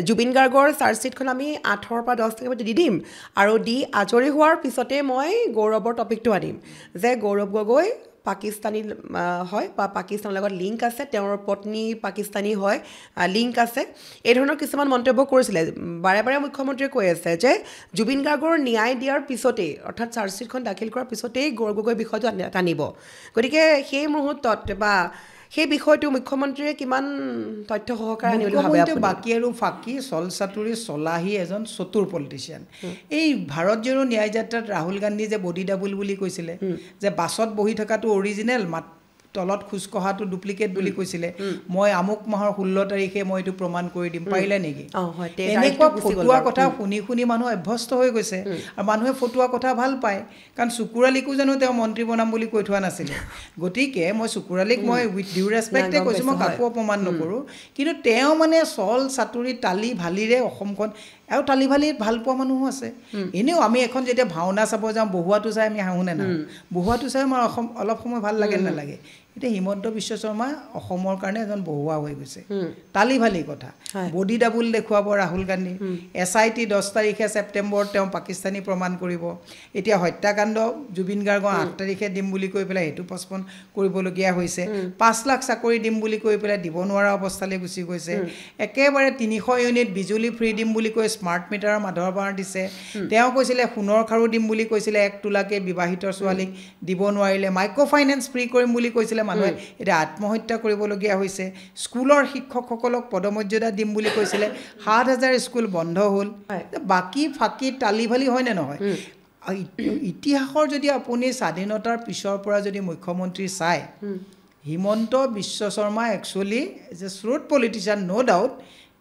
জুবিন গাৰ্গৰ চাৰ্জশ্বিটখন আমি 8 পৰা 10 তাৰিখৰ দি দিম আৰু দি আজৰি হোৱাৰ পিছতে মই গৌৰৱৰ টপিকটো আনিম যে গৌৰৱ গগৈ পাকিস্তানী হয় বা পাকিস্তানৰ লগত লিংক আছে তেওঁৰ পত্নী পাকিস্তানী হয় লিংক আছে এই ধৰণৰ কিছুমান মন্তব্য কৰিছিলে বাৰে বাৰে মুখ্যমন্ত্ৰীয়ে কৈ আছে যে জুবিন গাৰ্গৰ ন্যায় দিয়াৰ পিছতেই অৰ্থাৎ চাৰ্জশ্বিটখন দাখিল কৰাৰ পিছতেই গৌৰৱ গগৈ বিষয়টো টানিব গতিকে সেই মুহূৰ্তত বা সেই বিষয়টো মুখ্যমন্ত্ৰীয়ে কিমান তথ্য সহকাৰে আনিবলৈ ভাবে আপুনি বাকী আৰু ফাঁকি চলচাতুৰি চলাহী এজন চতুৰ পলিটিচিয়ান এই ভাৰত জোৰো ন্যায় যাত্ৰাত ৰাহুল গান্ধী যে বডি ডাবল বুলি কৈছিলে যে বাছত বহি থকাটো অৰিজিনেল তলত খোজ কঢ়াটো ডুপ্লিকেট বুলি কৈছিলে মই আমুক মাহৰ 16 তাৰিখে মই এইটো প্ৰমাণ কৰি দিম পাৰিলে নেকি এনেকুৱা ফটুৱা কথা শুনি মানুহ অভ্যস্ত হৈ গৈছে আৰু মানুহে ফটুৱা কথা ভাল পায় কাৰণ চুকুৰালীকো জানো তেওঁ মন্ত্ৰী বনাম বুলি কৈ থোৱা নাছিলে গতিকে মই চুকুৰালীক মই উইথ ডিউ ৰেছপেক্টে কৈছোঁ মই কাকো অপমান নকৰোঁ কিন্তু তেওঁ মানে চল চাতুৰি তালি ভালিৰে অসমখন আৰু তালি ভালি ভাল পোৱা মানুহো আছে এনেও আমি এখন যেতিয়া ভাওনা চাব যাওঁ বহুৱাটো চাই আমি হাঁহোনে না বহুৱাটো চাই আমাৰ অসম অলপ সময় ভাল লাগে নালাগে এতিয়া হিমন্ত বিশ্ব শৰ্মা অসমৰ কাৰণে এজন বহুৱা হৈ গৈছে তালি ভালি কথা বডি ডাবুল দেখুৱাব ৰাহুল গান্ধী SIT 10 তাৰিখে ছেপ্টেম্বৰত তেওঁ পাকিস্তানী প্ৰমাণ কৰিব এতিয়া হত্যাকাণ্ড জুবিন গাৰ্গৰ 8 তাৰিখে দিম বুলি কৈ পেলাই সেইটো পষ্টপন কৰিবলগীয়া হৈছে 5 লাখ চাকৰি দিম বুলি কৈ পেলাই দিব নোৱাৰা অৱস্থালৈ গুচি গৈছে একেবাৰে 300 ইউনিট বিজুলী ফ্ৰী দিম বুলি কৈ স্মাৰ্ট মিটাৰৰ মাধৰ বাৰ দিছে তেওঁ কৈছিলে সোণৰ খাৰু দিম বুলি কৈছিলে 1 তোলাকে বিবাহিত ছোৱালীক দিব নোৱাৰিলে মাইক্ৰ ফাইনেন্স ফ্ৰী কৰিম বুলি কৈছিলে মানুহে এটা আত্মহত্যা কৰিবলগীয়া হৈছে স্কুলৰ শিক্ষকসকলক পদমৰ্যাদা দিম বুলি কৈছিলে 7000 স্কুল বন্ধ হ'ল বাকি ফাকি তালি ভালি হয় নে নহয় ইতিহাসৰ যদি আপুনি স্বাধীনতাৰ পিছৰ পৰা যদি মুখ্যমন্ত্ৰী চাই Himanta Biswa Sarma actually as a shrewd politician no doubt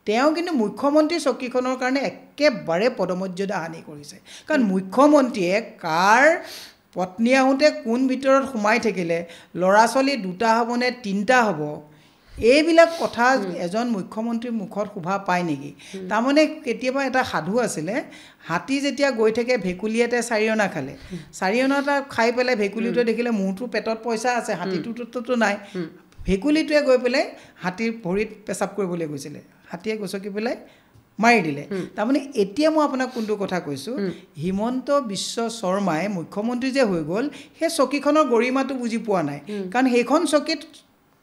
তেওঁ কিন্তু মুখ্যমন্ত্ৰী চকীখনৰ কাৰণে একেবাৰে পদমৰ্যাদা হানি কৰিছে কাৰণ মুখ্যমন্ত্ৰীয়ে কাৰ পত্নী আহোঁতে কোন ভিতৰত সোমাই থাকিলে ল'ৰা ছোৱালী দুটা হ'ব নে তিনিটা হ'ব এইবিলাক কথা এজন মুখ্যমন্ত্ৰীৰ মুখত শোভা পায় নেকি তাৰমানে কেতিয়াবা এটা সাধু আছিলে হাতী যেতিয়া গৈ থাকে ভেকুলী এটাই চাৰিঅনা খালে চাৰিঅনাটা খাই পেলাই ভেকুলীটোৱে দেখিলে মোৰতো পেটত পইচা আছে হাতীটোতো নাই ভেকুলীটোৱে গৈ পেলাই হাতীৰ ভৰিত পেচাব কৰিবলৈ গৈছিলে হাতীয়ে গছকি পেলাই মাৰি দিলে তাৰমানে এতিয়া মই আপোনাক কোনটো কথা কৈছোঁ হিমন্ত বিশ্ব শৰ্মাই মুখ্যমন্ত্ৰী যে হৈ গ'ল সেই চকীখনৰ গৰিমাটো বুজি পোৱা নাই কাৰণ সেইখন চকীত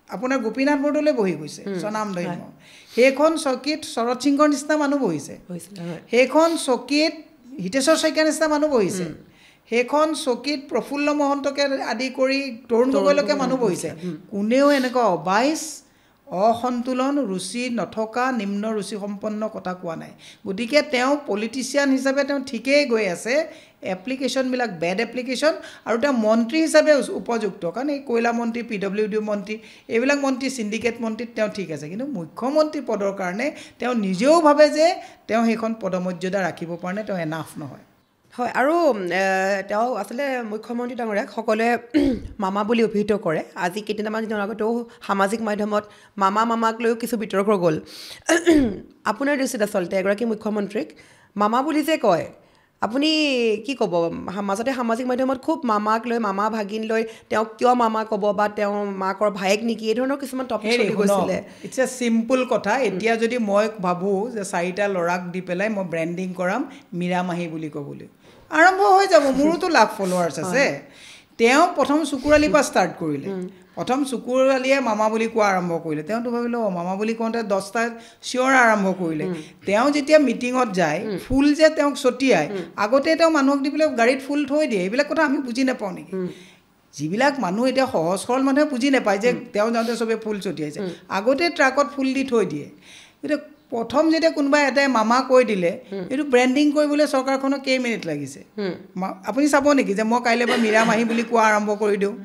আপোনাৰ গোপীনাথ বৰদলৈ বহি গৈছে স্বনামধন্য সেইখন চকীত শৰৎ সিংহৰ নিচিনা মানুহ বহিছে সেইখন চকীত হিতেশ্বৰ শইকীয়াৰ নিচিনা মানুহ বহিছে সেইখন চকীত প্ৰফুল্ল মহন্তকে আদি কৰি তৰুণ গগৈলৈকে মানুহ বহিছে কোনেও এনেকুৱা অবাইচ অসন্তুলন ৰুচি নথকা নিম্ন ৰুচি সম্পন্ন কথা কোৱা নাই গতিকে তেওঁ পলিটিচিয়ান হিচাপে তেওঁ ঠিকেই গৈ আছে এপ্লিকেশ্যনবিলাক বেড এপ্লিকেশ্যন আৰু তেওঁ মন্ত্ৰী হিচাপে উপযুক্ত কাৰণ এই কয়লা মন্ত্ৰী PWD মন্ত্ৰী এইবিলাক মন্ত্ৰী চিণ্ডিকেট মন্ত্ৰীত তেওঁ ঠিক আছে কিন্তু মুখ্যমন্ত্ৰী পদৰ কাৰণে তেওঁ নিজেও ভাবে যে তেওঁ সেইখন পদমৰ্যাদা ৰাখিব পৰা নাই তেওঁ এনাফ নহয় হয় আৰু তেওঁ আচলতে মুখ্যমন্ত্ৰী ডাঙৰীয়াক সকলোৱে মামা বুলি অভিহিত কৰে আজি কেইদিনমান দিনৰ আগতেও সামাজিক মাধ্যমত মামাক লৈও কিছু বিতৰ্ক গ'ল আপোনাৰ দৃষ্টিত আচলতে এগৰাকী মুখ্যমন্ত্ৰীক মামা বুলি যে কয় আপুনি কি ক'ব মাজতে সামাজিক মাধ্যমত খুব মামাক লৈ মামা ভাগিন লৈ তেওঁক কিয় মামা ক'ব বা তেওঁ মাকৰ ভায়েক নেকি এই ধৰণৰ কিছুমান টপিক চলি গৈছিলে ইটছ এ চিম্পল কথা এতিয়া যদি মই ভাবোঁ যে 4টা ল'ৰাক দি পেলাই মই ব্ৰেণ্ডিং কৰাম মীৰা মাহী বুলি ক'বলৈ আৰম্ভ হৈ যাব মোৰোতো লাখ ফলোৱাৰ্ছ আছে তেওঁ প্ৰথম চুকুৰালীৰ পৰা ষ্টাৰ্ট কৰিলে প্ৰথম চুকুৰালীয়ে মামা বুলি কোৱা আৰম্ভ কৰিলে তেওঁতো ভাবিলে মামা বুলি কওঁতে 10টা চিঞৰ আৰম্ভ কৰিলে তেওঁ যেতিয়া মিটিঙত যায় ফুল যে তেওঁক ছটিয়াই আগতে তেওঁ মানুহক দি পেলাই গাড়ীত ফুল থৈ দিয়ে এইবিলাক কথা আমি বুজি নাপাওঁ নেকি যিবিলাক মানুহ এতিয়া সহজ সৰল মানুহে বুজি নাপায় যে তেওঁ যাওঁতে চবে ফুল ছটিয়াইছে আগতে ট্ৰাকত ফুল দি থৈ দিয়ে এতিয়া প্ৰথম যেতিয়া কোনোবা এটাই মামা কৈ দিলে এইটো ব্ৰেণ্ডিং কৰিবলৈ চৰকাৰখনক কেই মিনিট লাগিছে আপুনি চাব নেকি যে মই কাইলৈ বা মীৰা মাহী বুলি কোৱা আৰম্ভ কৰি দিওঁ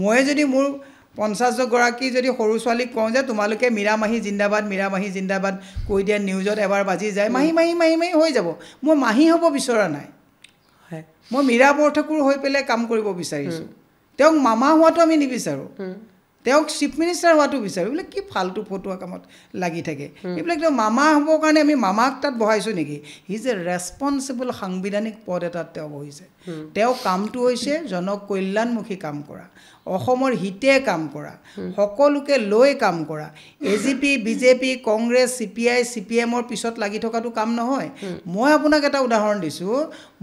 মই যদি মোৰ 50গৰাকী যদি সৰু ছোৱালীক কওঁ যে তোমালোকে মীৰা মাহী জিন্দাবাদ কৈ দিয়া নিউজত এবাৰ বাজি যায় মাহী হৈ যাব মই মাহী হ'ব বিচৰা নাই মই মীৰা বৰঠাকুৰ হৈ পেলাই কাম কৰিব বিচাৰিছোঁ তেওঁক মামা হোৱাটো আমি নিবিচাৰোঁ তেওঁক চিফ মিনিষ্টাৰ হোৱাটো বিচাৰোঁ এইবিলাক কি ফাল্টু ফটোৱা কামত লাগি থাকে এইবিলাক তেওঁ মামা হ'বৰ কাৰণে আমি মামাক তাত বহাইছোঁ নেকি হি ইজ এ ৰেছপনচিবল সাংবিধানিক পদ এটাত তেওঁ বহিছে তেওঁ কামটো হৈছে জনকল্যাণমুখী কাম কৰা অসমৰ হিতে কাম কৰা সকলোকে লৈ কাম কৰা AGP BJP কংগ্ৰেছ CPI CPMৰ পিছত লাগি থকাটো কাম নহয় মই আপোনাক এটা উদাহৰণ দিছোঁ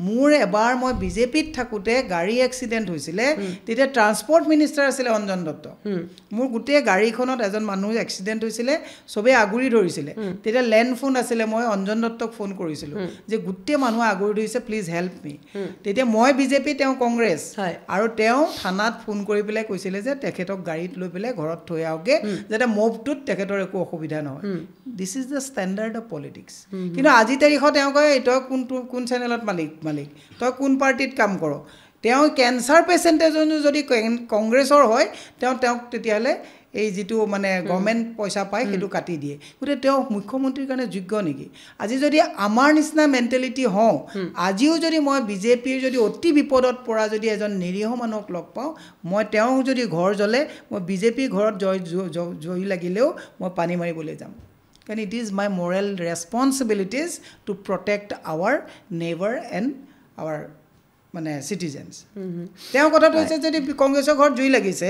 মোৰ এবাৰ মই BJPত থাকোঁতে গাড়ী এক্সিডেণ্ট হৈছিলে তেতিয়া ট্ৰান্সপৰ্ট মিনিষ্টাৰ আছিলে অঞ্জন দত্ত মোৰ গোটেই গাড়ীখনত এজন মানুহ এক্সিডেণ্ট হৈছিলে চবেই আগুৰি ধৰিছিলে তেতিয়া লেণ্ড ফোন আছিলে মই অঞ্জন দত্তক ফোন কৰিছিলোঁ যে গোটেই মানুহ আগুৰি ধৰিছে প্লিজ হেল্প মি তেতিয়া মই BJP তেওঁ কংগ্ৰেছ আৰু তেওঁ থানাত ফোন কৰি পেলাই কৈছিলে যে তেখেতক গাড়ীত লৈ পেলাই ঘৰত থৈ আহকে যাতে মুভটোত তেখেতৰ একো অসুবিধা নহয় this is the standard of politics কিন্তু আজি তাৰিখত তেওঁ কয় তই কোন চেনেলত মালিক তই কোন পাৰ্টিত কাম কৰ তেওঁ কেঞ্চাৰ পেচেণ্ট এজনো যদি কংগ্ৰেছৰ হয় তেওঁক তেতিয়াহ'লে এই যিটো মানে গভৰ্ণমেণ্ট পইচা পায় সেইটো কাটি দিয়ে গতিকে তেওঁ মুখ্যমন্ত্ৰীৰ কাৰণে যোগ্য নেকি আজি যদি আমাৰ নিচিনা মেণ্টেলিটি হওঁ আজিও যদি মই BJPৰ যদি অতি বিপদত পৰা যদি এজন নিৰীহ মানুহক লগ পাওঁ মই তেওঁ যদি ঘৰ জ্বলে মই BJP ঘৰত জয় লাগিলেও মই পানী মাৰিবলৈ যাম কাৰণ it is my moral responsibilities to protect our neighbour and our মানে চিটিজেন্স তেওঁ কথাটো হৈছে যদি কংগ্ৰেছৰ ঘৰত জুই লাগিছে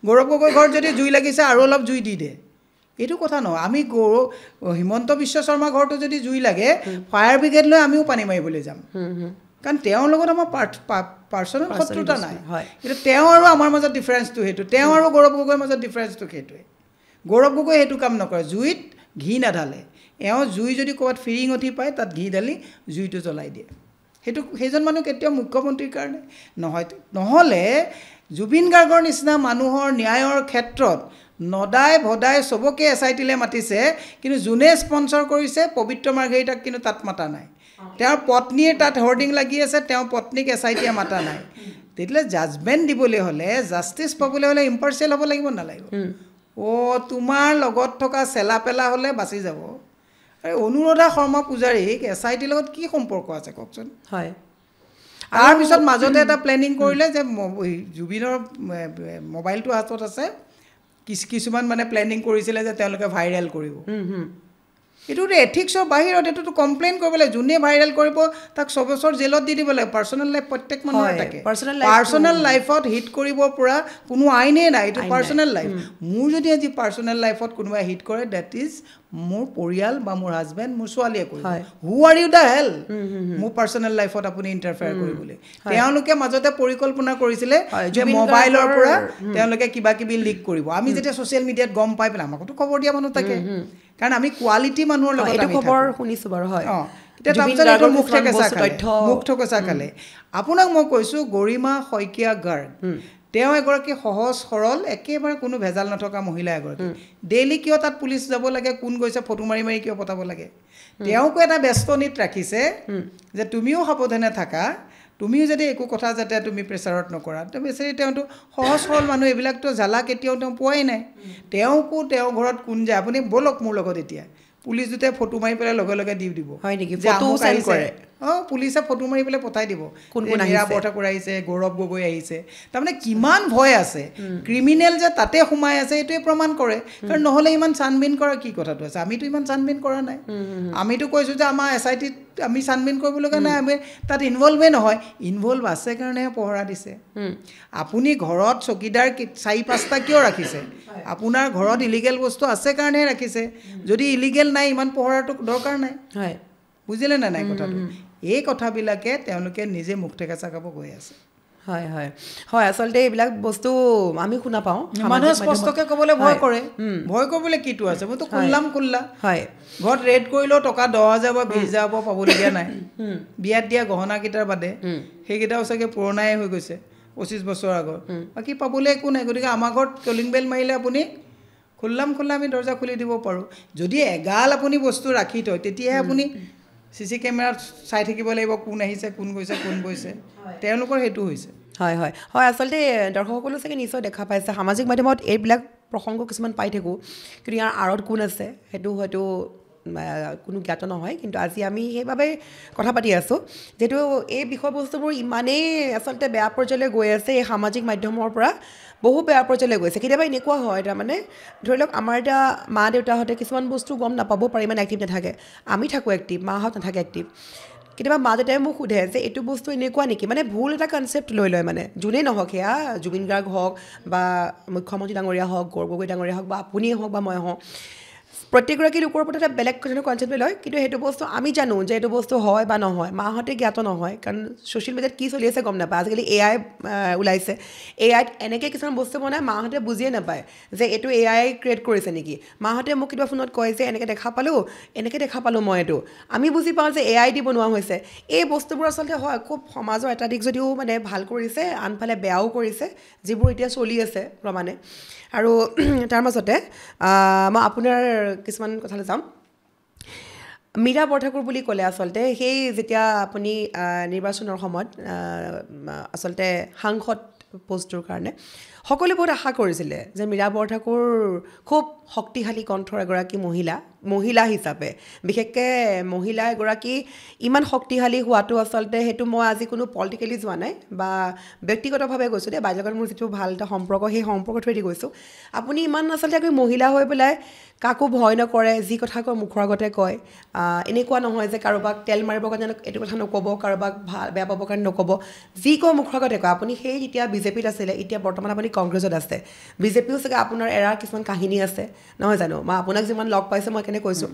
গৌৰৱ গগৈৰ ঘৰত যদি জুই লাগিছে আৰু অলপ জুই দি দে এইটো কথা নহয় আমি হিমন্ত বিশ্ব শৰ্মাৰ ঘৰটো যদি জুই লাগে ফায়াৰ ব্ৰিগেড লৈ আমিও পানী মাৰিবলৈ যাম কাৰণ তেওঁৰ লগত আমাৰ পাৰ্চনেল শত্ৰুতা নাই কিন্তু তেওঁ আৰু আমাৰ মাজত ডিফাৰেঞ্চটো সেইটো তেওঁ আৰু গৌৰৱ গগৈৰ মাজত ডিফাৰেঞ্চটো সেইটোৱে গৌৰৱ গগৈ সেইটো কাম নকৰে জুইত ঘি নাঢালে এওঁ জুই যদি ক'ৰবাত ফিৰিং উঠি পায় তাত ঘি ঢালি জুইটো জ্বলাই দিয়ে সেইজন মানুহ কেতিয়াও মুখ্যমন্ত্ৰীৰ কাৰণে নহয় নহ'লে জুবিন গাৰ্গৰ নিচিনা মানুহৰ ন্যায়ৰ ক্ষেত্ৰত নদাই ভদাই চবকে SITলৈ মাতিছে কিন্তু যোনে স্পন্সৰ কৰিছে পবিত্ৰ মাৰ্ঘেৰিটাক কিন্তু তাত মাতা নাই তেওঁৰ পত্নীৰ তাত হৰ্ডিং লাগি আছে তেওঁৰ পত্নীক SITয়ে মাতা নাই তেতিয়াহ'লে জাজমেণ্ট দিবলৈ হ'লে জাষ্টিচ পাবলৈ হ'লে ইম্পাৰ্চিয়েল হ'ব লাগিব নালাগিব তোমাৰ লগত থকা চেলা পেলা হ'লে বাচি যাব অনুৰাধা শৰ্মা পূজাৰীক SITৰ লগত কি সম্পৰ্ক আছে কওকচোন হয় তাৰপিছত মাজতে এটা প্লেনিং কৰিলে যে জুবিনৰ মোবাইলটো হাতত আছে কিছুমান মানে প্লেনিং কৰিছিলে যে তেওঁলোকে ভাইৰেল কৰিব এইটোতো এথিক্সৰ বাহিৰত এইটোতো কমপ্লেইন কৰিব লাগে যোনে ভাইৰেল কৰিব তাক 6 বছৰ জেলত দি দিব লাগে পাৰ্চনেল লাইফ প্ৰত্যেক মানুহৰ থাকে পাৰ্চনেল লাইফত হিট কৰিব পৰা কোনো আইনেই নাই এইটো পাৰ্চনেল লাইফ মোৰ যদি আজি পাৰ্চনেল লাইফত কোনোবাই হিট কৰে ডেট ইজ মোৰ পৰিয়াল বা মোৰ হাজবেণ্ড মোৰ ছোৱালীয়ে কৰিব হু আৰ ইউ দ্য হেল মোৰ পাৰ্চনেল লাইফত আপুনি ইণ্টাৰফেয়াৰ কৰিবলৈ তেওঁলোকে মাজতে পৰিকল্পনা কৰিছিলে যে মোবাইলৰ পৰা তেওঁলোকে কিবা কিবি লিক কৰিব আমি যেতিয়া ছ'চিয়েল মিডিয়াত গম পাই পেলাই আমাকতো খবৰ দিয়া মানুহ থাকে কাৰণ আমি কোৱালিটি মানুহৰ লগত এইটো খবৰ শুনিছোঁ বাৰু হয় এতিয়া তাৰপিছত এইটো মুখ ঠেকেচা খালে আপোনাক মই কৈছোঁ গৰিমা শইকীয়া গাৰ্গ তেওঁ এগৰাকী সহজ সৰল একেবাৰে কোনো ভেজাল নথকা মহিলা এগৰাকী ডেইলি কিয় তাত পুলিচ যাব লাগে কোন গৈছে ফটো মাৰি মাৰি কিয় পতাব লাগে তেওঁকো এটা ব্যস্তনিত ৰাখিছে যে তুমিও সাৱধানে থাকা তুমিও যদি একো কথা যাতে তুমি প্ৰেছাৰত নকৰা তো বেচাৰি তেওঁতো সহজ সৰল মানুহ এইবিলাকতো জ্বালা কেতিয়াও তেওঁ পোৱাই নাই তেওঁকো তেওঁ ঘৰত কোন যায় আপুনি বলক মোৰ লগত এতিয়া পুলিচ দুটাই ফটো মাৰি পেলাই লগে লগে দি দিব হয় নেকি ফটো চেণ্ড কৰে পুলিচে ফটো মাৰি পেলাই পঠাই দিব কোন কোন মীৰা বৰঠাকুৰ আহিছে গৌৰৱ গগৈ আহিছে তাৰমানে কিমান ভয় আছে ক্ৰিমিনেল যে তাতে সোমাই আছে এইটোৱে প্ৰমাণ কৰে কাৰণ নহ'লে ইমান ছানবিন কৰা কি কথাটো আছে আমিতো ইমান ছানবিন কৰা নাই আমিতো কৈছোঁ যে আমাৰ SITত আমি ছানবিন কৰিব লগা নাই আমি তাত ইনভলভে নহয় ইনভলভ আছে কাৰণেহে পহৰা দিছে আপুনি ঘৰত চকীদাৰ 4-5টা কিয় ৰাখিছে আপোনাৰ ঘৰত ইলিগেল বস্তু আছে কাৰণেহে ৰাখিছে যদি ইলিগেল নাই ইমান পহৰাটো দৰকাৰ নাই হয় বুজিলে না নাই কথাটো এই কথাবিলাকে তেওঁলোকে নিজে মুখ ঠেকেচা খাব গৈ আছে হয় হয় হয় আচলতে এইবিলাক বস্তু আমি শুনা পাওঁ মানুহে স্পষ্টকৈ ক'বলৈ ভয় কৰে ভয় কৰিবলৈ কিটো আছে মইতো খোল্লা হয় ঘৰত ৰেড কৰিলেও টকা 10,000 বা 20,000 পাবলগীয়া নাই বিয়াত দিয়া গহনাকেইটাৰ বাদে সেইকেইটাও চাগে পুৰণাই হৈ গৈছে 25 বছৰ আগৰ বাকী পাবলৈ একো নাই গতিকে আমাৰ ঘৰত কলিং বেল মাৰিলে আপুনি খোল্লা আমি দৰ্জা খুলি দিব পাৰোঁ যদি এগাল আপুনি বস্তু ৰাখি থয় তেতিয়াহে আপুনি CC কেমেৰাত চাই থাকিব লাগিব কোন আহিছে কোন গৈছে কোন গৈছে তেওঁলোকৰ সেইটো হৈছে হয় হয় হয় আচলতে দৰ্শকসকলেও চাগে নিশ্চয় দেখা পাইছে সামাজিক মাধ্যমত এইবিলাক প্ৰসংগ কিছুমান পাই থাকোঁ কিন্তু ইয়াৰ আঁৰত কোন আছে সেইটো হয়তো কোনো জ্ঞাত নহয় কিন্তু আজি আমি সেইবাবে কথা পাতি আছোঁ যিহেতু এই বিষয়বস্তুবোৰ ইমানেই আচলতে বেয়া পৰ্যায়লৈ গৈ আছে এই সামাজিক মাধ্যমৰ পৰা বহু বেয়া পৰ্যায়লৈ গৈছে কেতিয়াবা এনেকুৱা হয় তাৰমানে ধৰি লওক আমাৰ এতিয়া মা দেউতাহঁতে কিছুমান বস্তু গম নাপাব পাৰে ইমান এক্টিভ নাথাকে আমি থাকোঁ এক্টিভ মাহঁত নাথাকে এক্টিভ কেতিয়াবা মা দেউতাই মোক সোধে যে এইটো বস্তু এনেকুৱা নেকি মানে ভুল এটা কনচেপ্ট লৈ লয় মানে যোনেই নহওক সেয়া জুবিন গাৰ্গ হওক বা মুখ্যমন্ত্ৰী ডাঙৰীয়া হওক গৌৰৱ গগৈ ডাঙৰীয়া হওক বা আপুনিয়ে হওক বা মই হওক প্ৰত্যেকগৰাকী লোকৰ ওপৰত এটা বেলেগ ধৰণৰ কনচেপ্ট লয় কিন্তু সেইটো বস্তু আমি জানো যে এইটো বস্তু হয় বা নহয় মাহঁতে জ্ঞাত নহয় কাৰণ ছ'চিয়েল মিডিয়াত কি চলি আছে গম নাপায় আজিকালি AI ওলাইছে AIত এনেকৈ কিছুমান বস্তু বনায় মাহঁতে বুজিয়ে নাপায় যে এইটো AI ক্ৰিয়েট কৰিছে নেকি মাহঁতে মোক কেতিয়াবা ফোনত কয় যে এনেকৈ দেখা পালোঁ মই এইটো আমি বুজি পাওঁ যে AI দি বনোৱা হৈছে এই বস্তুবোৰ আচলতে হয় খুব সমাজৰ এটা দিশ যদিও মানে ভাল কৰিছে আনফালে বেয়াও কৰিছে যিবোৰ এতিয়া চলি আছে প্ৰমাণে আৰু তাৰ মাজতে মই আপোনাৰ কিছুমান কথালৈ যাম মীৰা বৰঠাকুৰ বুলি ক'লে আচলতে সেই যেতিয়া আপুনি নিৰ্বাচনৰ সময়ত আচলতে সাংসদ পোষ্টটোৰ কাৰণে সকলোৱে বহুত আশা কৰিছিলে যে মীৰা বৰঠাকুৰ খুব শক্তিশালী কণ্ঠৰ এগৰাকী মহিলা হিচাপে বিশেষকৈ মহিলা এগৰাকী ইমান শক্তিশালী হোৱাটো আচলতে সেইটো মই আজি কোনো পলিটিকেলি যোৱা নাই বা ব্যক্তিগতভাৱে গৈছোঁ দেই বাইদেউৰ লগত মোৰ যিটো ভাল এটা সম্পৰ্ক সেই সম্পৰ্কটোৱেদি গৈছোঁ আপুনি ইমান আচলতে এগৰাকী মহিলা হৈ পেলাই কাকো ভয় নকৰে যি কথা কয় মুখৰ আগতে কয় এনেকুৱা নহয় যে কাৰোবাক তেল মাৰিবৰ কাৰণে এইটো কথা নক'ব কাৰোবাক বেয়া পাবৰ কাৰণে নক'ব যি কয় মুখৰ আগতে কয় আপুনি সেই যেতিয়া বিজেপিত আছিলে এতিয়া বৰ্তমান আপুনি কংগ্ৰেছত আছে বিজেপিও চাগে আপোনাৰ এৰাৰ কিছুমান কাহিনী আছে নহয় জানো মই আপোনাক যিমান লগ পাইছোঁ মই কেনে কৈছোঁ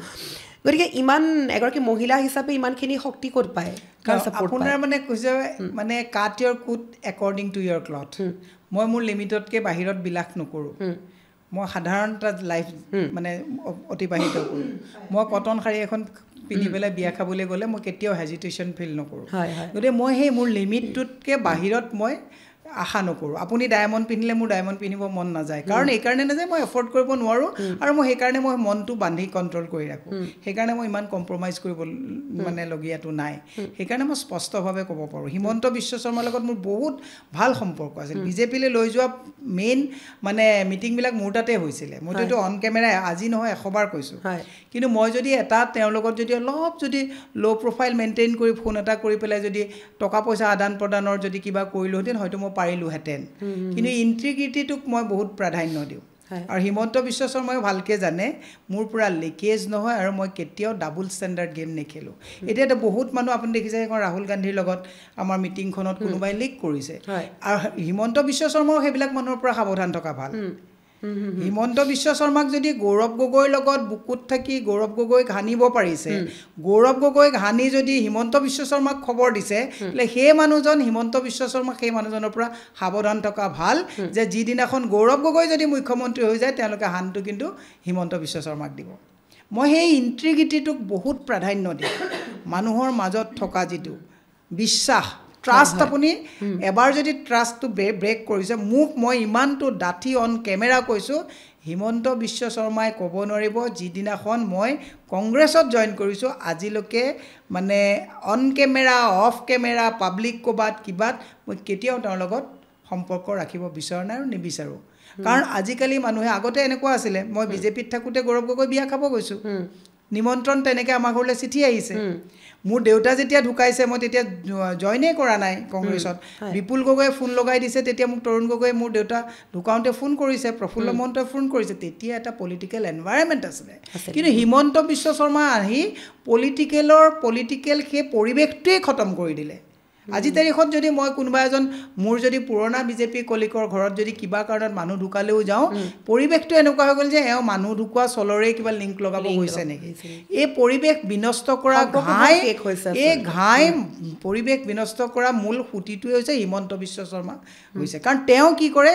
গতিকে ইমান এগৰাকী মহিলা হিচাপে ইমানখিনি শক্তি ক'ত পায় আপোনাৰ মানে কৈছে মানে কাট ইয়ৰ কুট একৰ্ডিং টু ইয়ৰ ক্লথ মই মোৰ লিমিটতকৈ বাহিৰত বিলাস নকৰোঁ মই সাধাৰণ এটা লাইফ মানে অতিবাহিত কৰোঁ মই কটন শাৰী এখন পিন্ধি পেলাই বিয়া খাবলৈ গ'লে মই কেতিয়াও হেজিটেশ্যন ফিল নকৰোঁ গতিকে মই সেই মোৰ লিমিটটোতকৈ বাহিৰত মই আশা নকৰোঁ আপুনি ডায়মণ্ড পিন্ধিলে মোৰ ডায়মণ্ড পিন্ধিব মন নাযায় কাৰণ এইকাৰণে নাযায় মই এফৰ্ড কৰিব নোৱাৰোঁ আৰু মই সেইকাৰণে মই মনটো বান্ধি কণ্ট্ৰল কৰি ৰাখোঁ সেইকাৰণে মই ইমান কম্প্ৰমাইজ কৰিব মানে লগীয়াটো নাই সেইকাৰণে মই স্পষ্টভাৱে ক'ব পাৰোঁ হিমন্ত বিশ্ব শৰ্মাৰ লগত মোৰ বহুত ভাল সম্পৰ্ক আছিল বিজেপিলৈ লৈ যোৱা মেইন মানে মিটিংবিলাক মোৰ তাতে হৈছিলে মইতো এইটো অন কেমেৰা আজি নহয় 100 বাৰ কৈছোঁ কিন্তু মই যদি এটা তেওঁৰ লগত যদি অলপ যদি ল' প্ৰফাইল মেইনটেইন কৰি ফোন এটা কৰি পেলাই যদি টকা পইচা আদান প্ৰদানৰ যদি কিবা কৰিলোহেঁতেন হয়তো মই পাৰিলোহেঁতেন কিন্তু ইণ্টিগ্ৰিটিটোক মই বহুত প্ৰাধান্য দিওঁ আৰু হিমন্ত বিশ্ব শৰ্মাই ভালকৈ জানে মোৰ পুৰা লিকেজ নহয় আৰু মই কেতিয়াও ডাবল ষ্টেণ্ডাৰ্ড গেম নেখেলোঁ এতিয়াতো বহুত মানুহ আপুনি দেখিছে এখন ৰাহুল গান্ধীৰ লগত আমাৰ মিটিংখনত কোনোবাই লিক কৰিছে আৰু হিমন্ত বিশ্ব শৰ্মাও সেইবিলাক মানুহৰ পৰা সাৱধান থকা ভাল হিমন্ত বিশ্ব শৰ্মাক যদি গৌৰৱ গগৈৰ লগত বুকুত থাকি গৌৰৱ গগৈক হানিব পাৰিছে গৌৰৱ গগৈক হানি যদি হিমন্ত বিশ্ব শৰ্মাক খবৰ দিছে সেই মানুহজন হিমন্ত বিশ্ব শৰ্মাক সেই মানুহজনৰ পৰা সাৱধান থকা ভাল যে যিদিনাখন গৌৰৱ গগৈ যদি মুখ্যমন্ত্ৰী হৈ যায় তেওঁলোকে হানটো কিন্তু হিমন্ত বিশ্ব শৰ্মাক দিব মই সেই ইণ্টিগ্ৰিটিটোক বহুত প্ৰাধান্য দিওঁ মানুহৰ মাজত থকা যিটো বিশ্বাস ট্ৰাষ্ট আপুনি এবাৰ যদি ট্ৰাষ্টটো ব্ৰেক কৰিছে মোক মই ইমানটো ডাঠি অন কেমেৰা কৈছোঁ হিমন্ত বিশ্ব শৰ্মাই ক'ব নোৱাৰিব যিদিনাখন মই কংগ্ৰেছত জইন কৰিছোঁ আজিলৈকে মানে on camera off camera public ক'বাত কিবাত মই কেতিয়াও তেওঁৰ লগত সম্পৰ্ক ৰাখিব বিচৰা নাই আৰু নিবিচাৰোঁ কাৰণ আজিকালি মানুহে আগতে এনেকুৱা আছিলে মই বিজেপিত থাকোঁতে গৌৰৱ গগৈ বিয়া খাব গৈছোঁ নিমন্ত্ৰণ তেনেকৈ আমাৰ ঘৰলৈ চিঠি আহিছে মোৰ দেউতা যেতিয়া ঢুকাইছে মই তেতিয়া জইনেই কৰা নাই কংগ্ৰেছত বিপুল গগৈয়ে ফোন লগাই দিছে তেতিয়া মোক তৰুণ গগৈয়ে মোৰ দেউতা ঢুকাওঁতে ফোন কৰিছে প্ৰফুল্ল মহন্তই ফোন কৰিছে তেতিয়া এটা পলিটিকেল এনভাইৰনমেণ্ট আছিলে কিন্তু হিমন্ত বিশ্ব শৰ্মা আহি পলিটিকেল সেই পৰিৱেশটোৱেই খতম কৰি দিলে আজি তাৰিখত যদি মই কোনোবা এজন মোৰ যদি পুৰণা বিজেপি কলিকৰ ঘৰত যদি কিবা কাৰণত মানুহ ঢুকালেও যাওঁ পৰিৱেশটো এনেকুৱা হৈ গ'ল যে এওঁ মানুহ ঢুকুৱা চলৰে কিবা লিংক লগাব গৈছে নেকি এই পৰিৱেশ বিনষ্ট কৰা ঘাই পৰিৱেশ বিনষ্ট কৰা মূল সুঁতিটোৱে হৈছে হিমন্ত বিশ্ব শৰ্মা হৈছে কাৰণ তেওঁ কি কৰে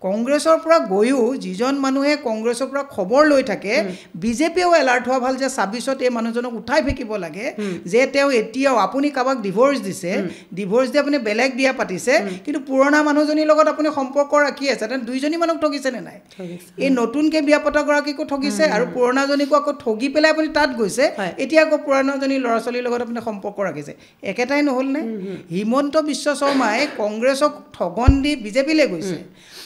কংগ্ৰেছৰ পৰা গৈও যিজন মানুহে কংগ্ৰেছৰ পৰা খবৰ লৈ থাকে বিজেপিও এলাৰ্ট হোৱা ভাল যে ২৬ত এই মানুহজনক উঠাই ফেকিব লাগে যে তেওঁ এতিয়াও আপুনি কাৰোবাক ডিভোৰ্চ দিছে ডিভোৰ্চ দি আপুনি বেলেগ বিয়া পাতিছে কিন্তু পুৰণা মানুহজনীৰ লগত আপুনি সম্পৰ্ক ৰাখি আছে তেনে দুইজনী মানুহক ঠগিছেনে নাই এই নতুনকৈ বিয়া পতাগৰাকীকো ঠগিছে আৰু পুৰণাজনীকো আকৌ ঠগি পেলাই আপুনি তাত গৈছে এতিয়া আকৌ পুৰণাজনী ল'ৰা ছোৱালীৰ লগত আপুনি সম্পৰ্ক ৰাখিছে একেটাই নহ'লনে হিমন্ত বিশ্ব শৰ্মাই কংগ্ৰেছক ঠগন দি বিজেপিলৈ গৈছে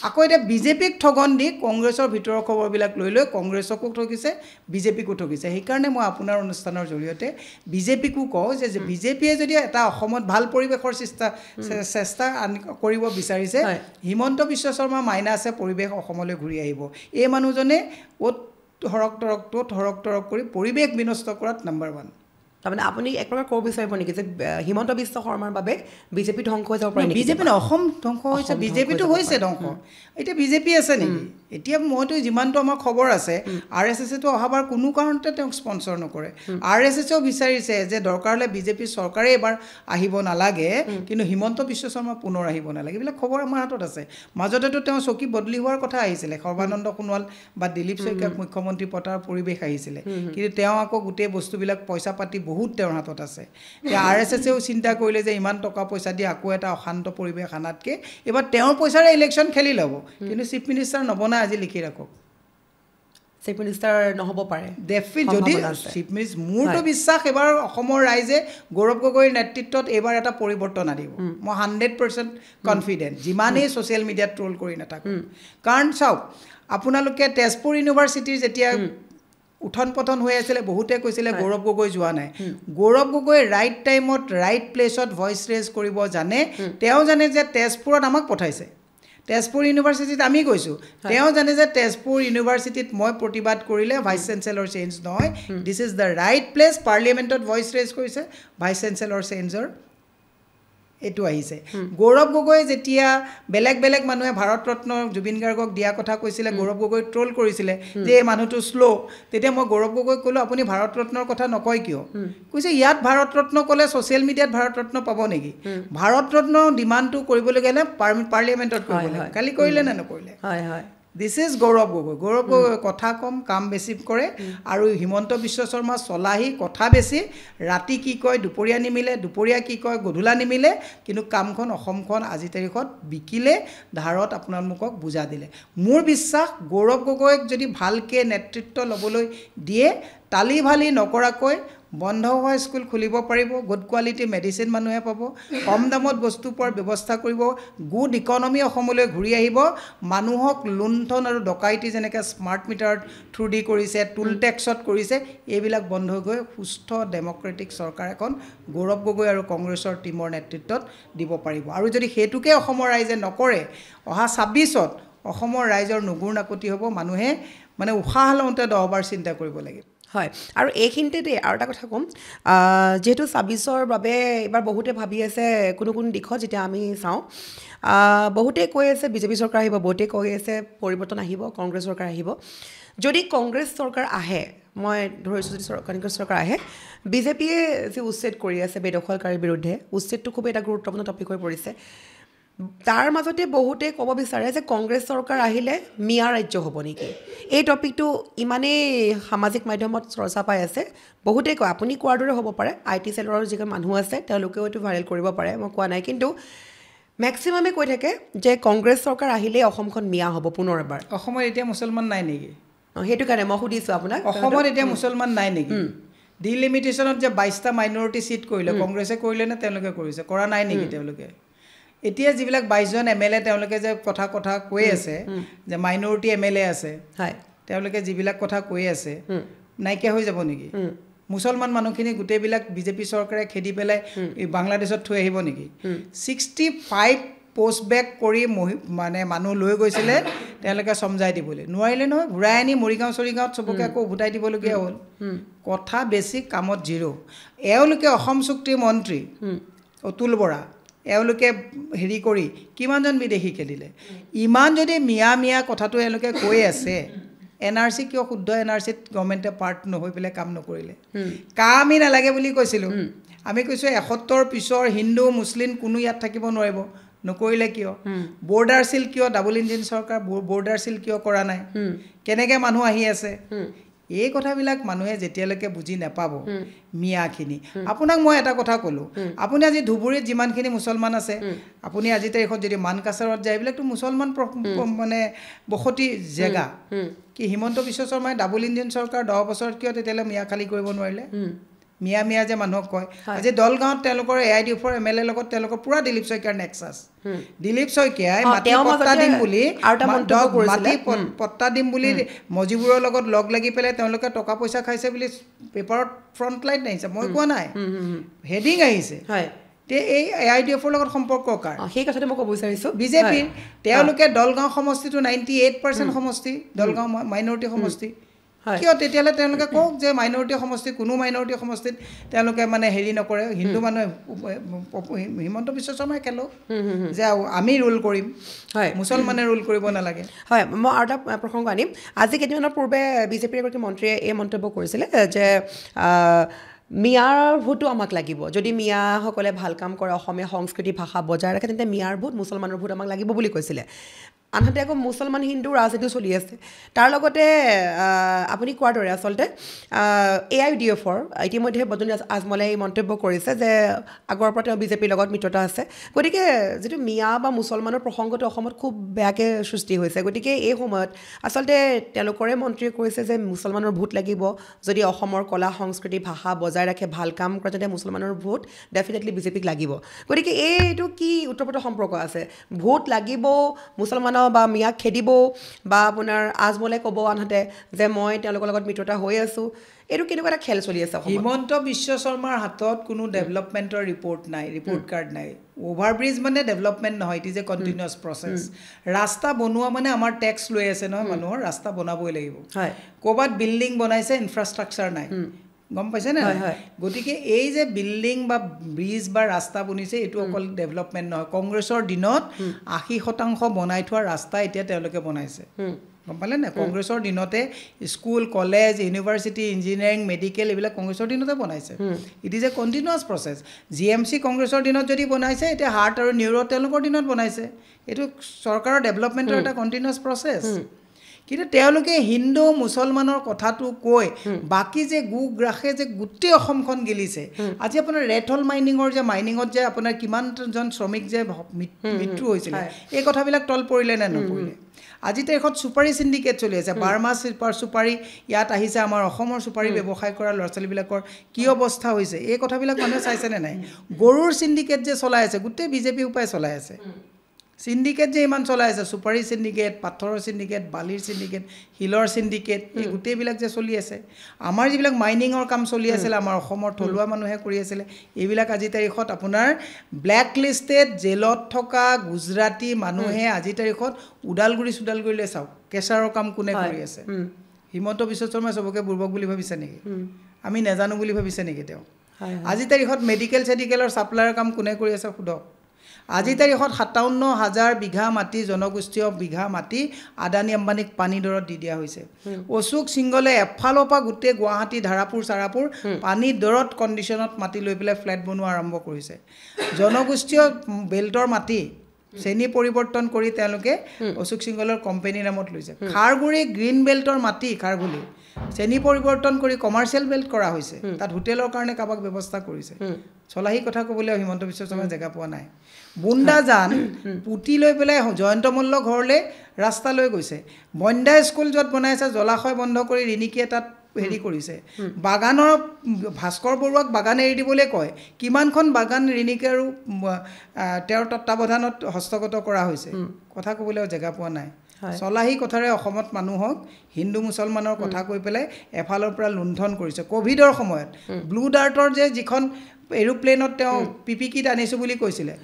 আকৌ এতিয়া বিজেপিক ঠগন দি কংগ্ৰেছৰ ভিতৰৰ খবৰবিলাক লৈ লৈ কংগ্ৰেছকো ঠগিছে বিজেপিকো ঠগিছে সেইকাৰণে মই আপোনাৰ অনুষ্ঠানৰ জৰিয়তে বিজেপিকো কওঁ যে বিজেপিয়ে যদি এটা অসমত ভাল পৰিৱেশৰ চেষ্টা কৰিব বিচাৰিছে হিমন্ত বিশ্ব শৰ্মা মাইনাছে পৰিৱেশ অসমলৈ ঘূৰি আহিব এই মানুহজনে অ'ত হৰক তৰক কৰি পৰিৱেশ বিনষ্ট কৰাত নম্বৰ 1 তাৰমানে আপুনি এক প্ৰকাৰ ক'ব বিচাৰিব নেকি যে হিমন্ত বিশ্ব শৰ্মাৰ বাবে বিজেপি ধ্বংস হৈ যাব পাৰে বিজেপি অসম ধ্বংস হৈছে বিজেপিটো হৈছে ধ্বংস এতিয়া বিজেপি আছে নেকি এতিয়া মইতো যিমানটো আমাৰ খবৰ আছে RSSটো অহাবাৰ কোনো কাৰণতে তেওঁক স্পন্সৰ নকৰে RSSও বিচাৰিছে যে দৰকাৰ হ'লে বিজেপি চৰকাৰে এবাৰ আহিব নালাগে কিন্তু হিমন্ত বিশ্ব শৰ্মা পুনৰ আহিব নালাগে এইবিলাক খবৰ আমাৰ হাতত আছে মাজতেতো তেওঁ চকী বদলি হোৱাৰ কথা আহিছিলে সৰ্বানন্দ সোণোৱাল বা দিলীপ শইকীয়াক মুখ্যমন্ত্ৰী পতাৰ পৰিৱেশ আহিছিলে কিন্তু তেওঁ আকৌ গোটেই বস্তুবিলাক পইচা পাতি বহুত তেওঁৰ হাতত আছে এতিয়া RSSও চিন্তা কৰিলে যে ইমান টকা পইচা দি আকৌ এটা অশান্ত পৰিৱেশ আনাতকৈ এবাৰ তেওঁৰ পইচাৰে ইলেকশ্যন খেলি ল'ব কিন্তু চিফ মিনিষ্টাৰ নবনাই আজি লিখি ৰাখক চিফ মিনিষ্টাৰ নহ'ব পাৰে যদি চিফ মিনিষ্টাৰ মোৰতো বিশ্বাস এবাৰ অসমৰ ৰাইজে গৌৰৱ গগৈৰ নেতৃত্বত এইবাৰ এটা পৰিৱৰ্তন আনিব মই 100% কনফিডেণ্ট যিমানেই ছ'চিয়েল মিডিয়াত ট্ৰল কৰি নাথাকোঁ কাৰণ চাওক আপোনালোকে তেজপুৰ ইউনিভাৰ্চিটিৰ যেতিয়া উঠন পথন হৈ আছিলে বহুতে কৈছিলে গৌৰৱ গগৈ যোৱা নাই গৌৰৱ গগৈ ৰাইট টাইমত ৰাইট প্লেচত ভইচ ৰেজ কৰিব জানে তেওঁ জানে যে তেজপুৰত আমাক পঠাইছে তেজপুৰ ইউনিভাৰ্চিটিত আমি গৈছোঁ তেওঁ জানে যে তেজপুৰ ইউনিভাৰ্চিটিত মই প্ৰতিবাদ কৰিলে ভাইচ চেঞ্চেলৰ চেঞ্জ নহয় this is the right place পাৰ্লিয়ামেণ্টত ভইচ ৰেজ কৰিছে ভাইচ চেঞ্চেলৰ চেঞ্জৰ এইটো আহিছে গৌৰৱ গগৈ যেতিয়া বেলেগ মানুহে ভাৰত ৰত্ন জুবিন গাৰ্গক দিয়া কথা কৈছিলে গৌৰৱ গগৈ ট্ৰল কৰিছিলে যে এই মানুহটো শ্ল' তেতিয়া মই গৌৰৱ গগৈক ক'লোঁ আপুনি ভাৰত ৰত্নৰ কথা নকয় কিয় কৈছে ইয়াত ভাৰত ৰত্ন ক'লে ছ'চিয়েল মিডিয়াত ভাৰত ৰত্ন পাব নেকি ভাৰত ৰত্ন ডিমাণ্ডটো কৰিবলগীয়া হ'লে পাৰ্লিয়ামেণ্টত কৰিব লাগে কালি কৰিলে নে নকৰিলে দিছ ইজ গৌৰৱ গগৈ কথা কম কাম বেছি কৰে আৰু হিমন্ত বিশ্ব শৰ্মা চলাহী কথা বেছি ৰাতি কি কয় দুপৰীয়া নিমিলে দুপৰীয়া কি কয় গধূলা নিমিলে কিন্তু কামখন অসমখন আজি তাৰিখত বিকিলে ধাৰত আপোনালোকক বুজা দিলে মোৰ বিশ্বাস গৌৰৱ গগৈক যদি ভালকৈ নেতৃত্ব ল'বলৈ দিয়ে তালি ভালি নকৰাকৈ বন্ধ হোৱা স্কুল খুলিব পাৰিব গুড কোৱালিটি মেডিচিন মানুহে পাব কম দামত বস্তু পোৱাৰ ব্যৱস্থা কৰিব গুড ইকনমি অসমলৈ ঘূৰি আহিব মানুহক লুণ্ঠন আৰু ডকাইতি যেনেকৈ স্মাৰ্ট মিটাৰ থ্ৰু দি কৰিছে টুল টেক্সত কৰিছে এইবিলাক বন্ধ হৈ গৈ সুস্থ ডেমক্ৰেটিক চৰকাৰ এখন গৌৰৱ গগৈ আৰু কংগ্ৰেছৰ টীমৰ নেতৃত্বত দিব পাৰিব আৰু যদি সেইটোকে অসমৰ ৰাইজে নকৰে অহা ২৬ত অসমৰ ৰাইজৰ নুগুৰ নাকতি হ'ব মানুহে মানে উশাহ লওঁতে 10 বাৰ চিন্তা কৰিব লাগিব হয় আৰু এইখিনিতে দেই আৰু এটা কথা ক'ম যেহেতু ২৬ৰ বাবে এবাৰ বহুতে ভাবি আছে কোনো দিশত যেতিয়া আমি চাওঁ বহুতে কৈ আছে বিজেপি চৰকাৰ আহিব বহুতে কৈ আছে পৰিৱৰ্তন আহিব কংগ্ৰেছ চৰকাৰ আহিব যদি কংগ্ৰেছ চৰকাৰ আহে মই ধৰিছোঁ যদি কংগ্ৰেছ চৰকাৰ আহে বিজেপিয়ে যি উচ্ছেদ কৰি আছে বেদখলকাৰীৰ বিৰুদ্ধে উচ্ছেদটো খুব এটা গুৰুত্বপূৰ্ণ টপিক হৈ পৰিছে তাৰ মাজতে বহুতে ক'ব বিচাৰে যে কংগ্ৰেছ চৰকাৰ আহিলে মিয়া ৰাজ্য হ'ব নেকি এই টপিকটো ইমানেই সামাজিক মাধ্যমত চৰ্চা পাই আছে বহুতে কয় আপুনি কোৱাৰ দৰে হ'ব পাৰে IT চেলৰ যিজন মানুহ আছে তেওঁলোকেও এইটো ভাইৰেল কৰিব পাৰে মই কোৱা নাই কিন্তু মেক্সিমামে কৈ থাকে যে কংগ্ৰেছ চৰকাৰ আহিলে অসমখন মিয়া হ'ব পুনৰ এবাৰ অসমত এতিয়া মুছলমান নাই নেকি সেইটো কাৰণে মই সুধিছোঁ আপোনাক অসমত এতিয়া মুছলমান নাই নেকি ডিলিমিটেশ্যনত যে 22টা মাইনৰিটি চিট কৰিলে কংগ্ৰেছে কৰিলে নে তেওঁলোকে কৰিছে কৰা নাই নেকি তেওঁলোকে এতিয়া যিবিলাক 22জন MLA তেওঁলোকে যে কথা কৈ আছে যে মাইনৰিটি MLA আছে হয় তেওঁলোকে যিবিলাক কথা কৈ আছে নাইকিয়া হৈ যাব নেকি মুছলমান মানুহখিনি গোটেইবিলাক বিজেপি চৰকাৰে খেদি পেলাই বাংলাদেশত থৈ আহিব নেকি 65 পোষ্ট বেক কৰি মানে মানুহ লৈ গৈছিলে তেওঁলোকে সমজাই দিবলৈ নোৱাৰিলে নহয় ঘূৰাই আনি মৰিগাঁও চৰিগাঁৱত চবকে আকৌ উভতাই দিবলগীয়া হ'ল কথা বেছি কামত জিৰো এওঁলোকে অসম চুক্তিৰ মন্ত্ৰী অতুল বৰা এওঁলোকে হেৰি কৰি কিমানজন বিদেশী খেলিলে ইমান যদি মিয়া কথাটো এওঁলোকে কৈ আছে NRC কিয় শুদ্ধ NRCত গভৰ্ণমেণ্টে পাৰ্ট নহৈ পেলাই কাম নকৰিলে কামেই নালাগে বুলি কৈছিলোঁ আমি কৈছোঁ 71 পিছৰ হিন্দু মুছলিম কোনো ইয়াত থাকিব নোৱাৰিব নকৰিলে কিয় বৰ্ডাৰ সিল কিয় ডাবল ইঞ্জিন চৰকাৰ বৰ্ডাৰ সিল কিয় কৰা নাই কেনেকৈ মানুহ আহি আছে এই কথাবিলাক মানুহে যেতিয়ালৈকে বুজি নাপাব মিয়াখিনি আপোনাক মই এটা কথা ক'লোঁ আপুনি আজি ধুবুৰীত যিমানখিনি মুছলমান আছে আপুনি আজি তাৰিখত যদি মানকাছাৰত যায় এইবিলাকতো মুছলমান মানে বসতি জেগা কি হিমন্ত বিশ্ব শৰ্মাই ডাবল ইঞ্জিন চৰকাৰ 10 বছৰত কিয় তেতিয়ালৈ মিয়া খালী কৰিব নোৱাৰিলে মিয়া যে মানুহক কয় আজি দলগাঁৱত তেওঁলোকৰ AIDFৰ MLA লগত তেওঁলোকৰ পুৰা দিলীপ শইকীয়াৰ নেক্সাছ দিলীপ শইকীয়াই মাটি পট্টা দিম বুলি মজিবুৰৰ লগত লগ লাগি পেলাই তেওঁলোকে টকা পইচা খাইছে বুলি পেপাৰত ফ্ৰণ্ট লাইন আহিছে মই কোৱা নাই হেডিং আহিছে তে এই AIDFৰ লগত সম্পৰ্ক কাৰ সেই কথাটো মই ক'ব বিচাৰিছোঁ বিজেপিৰ তেওঁলোকে দলগাঁও সমষ্টিটো 98% সমষ্টি দলগাঁও মাইনৰিটি সমষ্টি কিয় তেতিয়াহ'লে তেওঁলোকে কওক যে মাইনৰিটি সমষ্টি কোনো মাইনৰিটি সমষ্টিত তেওঁলোকে মানে হেৰি নকৰে হিন্দু মানুহে হিমন্ত বিশ্ব শৰ্মাই খেলক যে আমি ৰুল কৰিম হয় মুছলমানে ৰুল কৰিব নালাগে হয় মই আৰু এটা প্ৰসংগ আনিম আজি কেইদিনমানৰ পূৰ্বে বিজেপিৰ এগৰাকী মন্ত্ৰীয়ে এই মন্তব্য কৰিছিলে যে মিয়াৰ ভোটো আমাক লাগিব যদি মিয়াসকলে ভাল কাম কৰে অসমীয়া সংস্কৃতি ভাষা বজাই ৰাখে তেন্তে মিয়াৰ ভোট মুছলমানৰ ভোট আমাক লাগিব বুলি কৈছিলে আনহাতে আকৌ মুছলমান হিন্দু ৰাজনীতিও চলি আছে তাৰ লগতে আপুনি কোৱাৰ দৰে আচলতে AIDFৰ ইতিমধ্যে বদৰুদ্দিন আজমলে মন্তব্য কৰিছে যে আগৰ পৰা তেওঁ বিজেপিৰ লগত মিত্ৰতা আছে গতিকে যিটো মিয়া বা মুছলমানৰ প্ৰসংগটো অসমত খুব বেয়াকৈ সৃষ্টি হৈছে গতিকে এই সময়ত আচলতে তেওঁলোকৰে মন্ত্ৰীয়ে কৈছে যে মুছলমানৰ ভোট লাগিব যদি অসমৰ কলা সংস্কৃতি ভাষা বজাই ৰাখে ভাল কাম কৰে তেন্তে মুছলমানৰ ভোট ডেফিনেটলি বিজেপিক লাগিব গতিকে এইটো কি উত্তৰপ্ৰত সম্পৰ্ক আছে ভোট লাগিব মুছলমান বা মিয়াক খেদিব বা আপোনাৰ আজমলে ক'ব আনহাতে যে মই তেওঁলোকৰ লগত মিত্ৰতা হৈ আছোঁ এইটো কেনেকুৱা এটা খেল চলি আছে হিমন্ত বিশ্ব শৰ্মাৰ হাতত কোনো ডেভেলপমেণ্টৰ ৰিপৰ্ট কাৰ্ড নাই অভাৰব্ৰিজ মানে ডেভেলপমেণ্ট নহয় it is A continuous process ৰাস্তা বনোৱা মানে আমাৰ টেক্স লৈ আছে নহয় মানুহৰ ৰাস্তা বনাবই লাগিব ক'ৰবাত বিল্ডিং বনাইছে ইনফ্ৰাষ্ট্ৰাকচাৰ নাই গম পাইছে নে গতিকে এই যে বিল্ডিং বা ব্ৰিজ বা ৰাস্তা বনিছে এইটো অকল ডেভেলপমেণ্ট নহয় কংগ্ৰেছৰ দিনত 80% বনাই থোৱা ৰাস্তা এতিয়া তেওঁলোকে বনাইছে গম পালে না কংগ্ৰেছৰ দিনতে school college university engineering medical এইবিলাক কংগ্ৰেছৰ দিনতে বনাইছে it is A continuous process GMC কংগ্ৰেছৰ দিনত যদি বনাইছে এতিয়া হাৰ্ট আৰু নিউৰ তেওঁলোকৰ দিনত বনাইছে এইটো চৰকাৰৰ ডেভেলপমেণ্টৰ এটা কণ্টিনিউৱাছ প্ৰচেছ কিন্তু তেওঁলোকে হিন্দু মুছলমানৰ কথাটো কৈ বাকি যে গুগ্ৰাখে যে গোটেই অসমখন গেলিছে আজি আপোনাৰ ৰেড হল মাইনিঙৰ যে মাইনিঙত যে আপোনাৰ কিমানজন শ্ৰমিক যে মৃত্যু হৈছিল এই কথাবিলাক তল পৰিলে নে নপৰিলে আজি তাৰিখত সুপাৰী সিন্ডিকেট চলি আছে বাৰ্মা সুপাৰী ইয়াত আহিছে আমাৰ অসমৰ সুপাৰী ব্যৱসায় কৰা ল'ৰা ছোৱালীবিলাকৰ কি অৱস্থা হৈছে এই কথাবিলাক মানুহে চাইছেনে নাই গৰুৰ সিন্ডিকেট যে চলাই আছে গোটেই বিজেপি উপায় চলাই আছে সিন্ডিকেট যে ইমান চলাই আছে সুপাৰী সিন্ডিকেট পাথৰৰ সিন্ডিকেট বালিৰ সিন্ডিকেট হিলৰ সিন্ডিকেট এই গোটেইবিলাক যে চলি আছে আমাৰ যিবিলাক মাইনিঙৰ কাম চলি আছিল আমাৰ অসমৰ থলুৱা মানুহে কৰি আছিল এইবিলাক আজি তাৰিখত আপোনাৰ ব্লেক লিষ্টেড জেলত থকা গুজৰাটী মানুহে আজি তাৰিখত উদালগুৰিলৈ চাওক কেঁচাৰৰ কাম কোনে কৰি আছে হিমন্ত বিশ্ব শৰ্মাই চবকে বুৰ্বক বুলি ভাবিছে নেকি আমি নেজানো বুলি ভাবিছে নেকি তেওঁ আজি তাৰিখত মেডিকেলৰ ছাপ্লাইৰ কাম কোনে কৰি আছে সুধক আজি তাৰিখত 57,000 বিঘা মাটি জনগোষ্ঠীয় বিঘা মাটি আদানী আম্বানীক পানী দৰত দি দিয়া হৈছে অশোক সিংগলে এফালৰ পৰা গোটেই গুৱাহাটী ধাৰাপুৰ চাৰাপুৰ পানী দৰত কণ্ডিশ্যনত মাটি লৈ পেলাই ফ্লেট বনোৱা আৰম্ভ কৰিছে জনগোষ্ঠীয় বেল্টৰ মাটি শ্ৰেণী পৰিৱৰ্তন কৰি তেওঁলোকে অশোক সিংগলৰ কোম্পানীৰ নামত লৈছে খাৰগুৰি গ্ৰীণ বেল্টৰ মাটি খাৰগুলি শ্ৰেণী পৰিৱৰ্তন কৰি কমাৰ্চিয়েল বেল্ট কৰা হৈছে তাত হোটেলৰ কাৰণে কাবাক ব্যৱস্থা কৰিছে চলাহী কথা ক'বলৈ হিমন্ত বিশ্ব শৰ্মাই জেগা পোৱা নাই বুন্দাজান পুতি লৈ পেলাই জয়ন্ত মল্ল ঘৰলৈ ৰাস্তা লৈ গৈছে বন্দা স্কুল য'ত বনাইছে জলাশয় বন্ধ কৰি ৰিণিকিয়ে তাত হেৰি কৰিছে বাগানৰ ভাস্কৰ বৰুৱাক বাগান এৰি দিবলৈ কয় কিমানখন বাগান ৰিণিকি আৰু তেওঁৰ তত্ত্বাৱধানত হস্তগত কৰা হৈছে কথা ক'বলৈ জেগা পোৱা নাই চলাহী কথাৰে অসমত মানুহক হিন্দু মুছলমানৰ কথা কৈ পেলাই এফালৰ পৰা লুণ্ঠন কৰিছে কোভিডৰ সময়ত ব্লু ডাৰ্টৰ যে যিখন এৰোপ্লেনত তেওঁ পিপি কিট আনিছোঁ বুলি কৈছিলে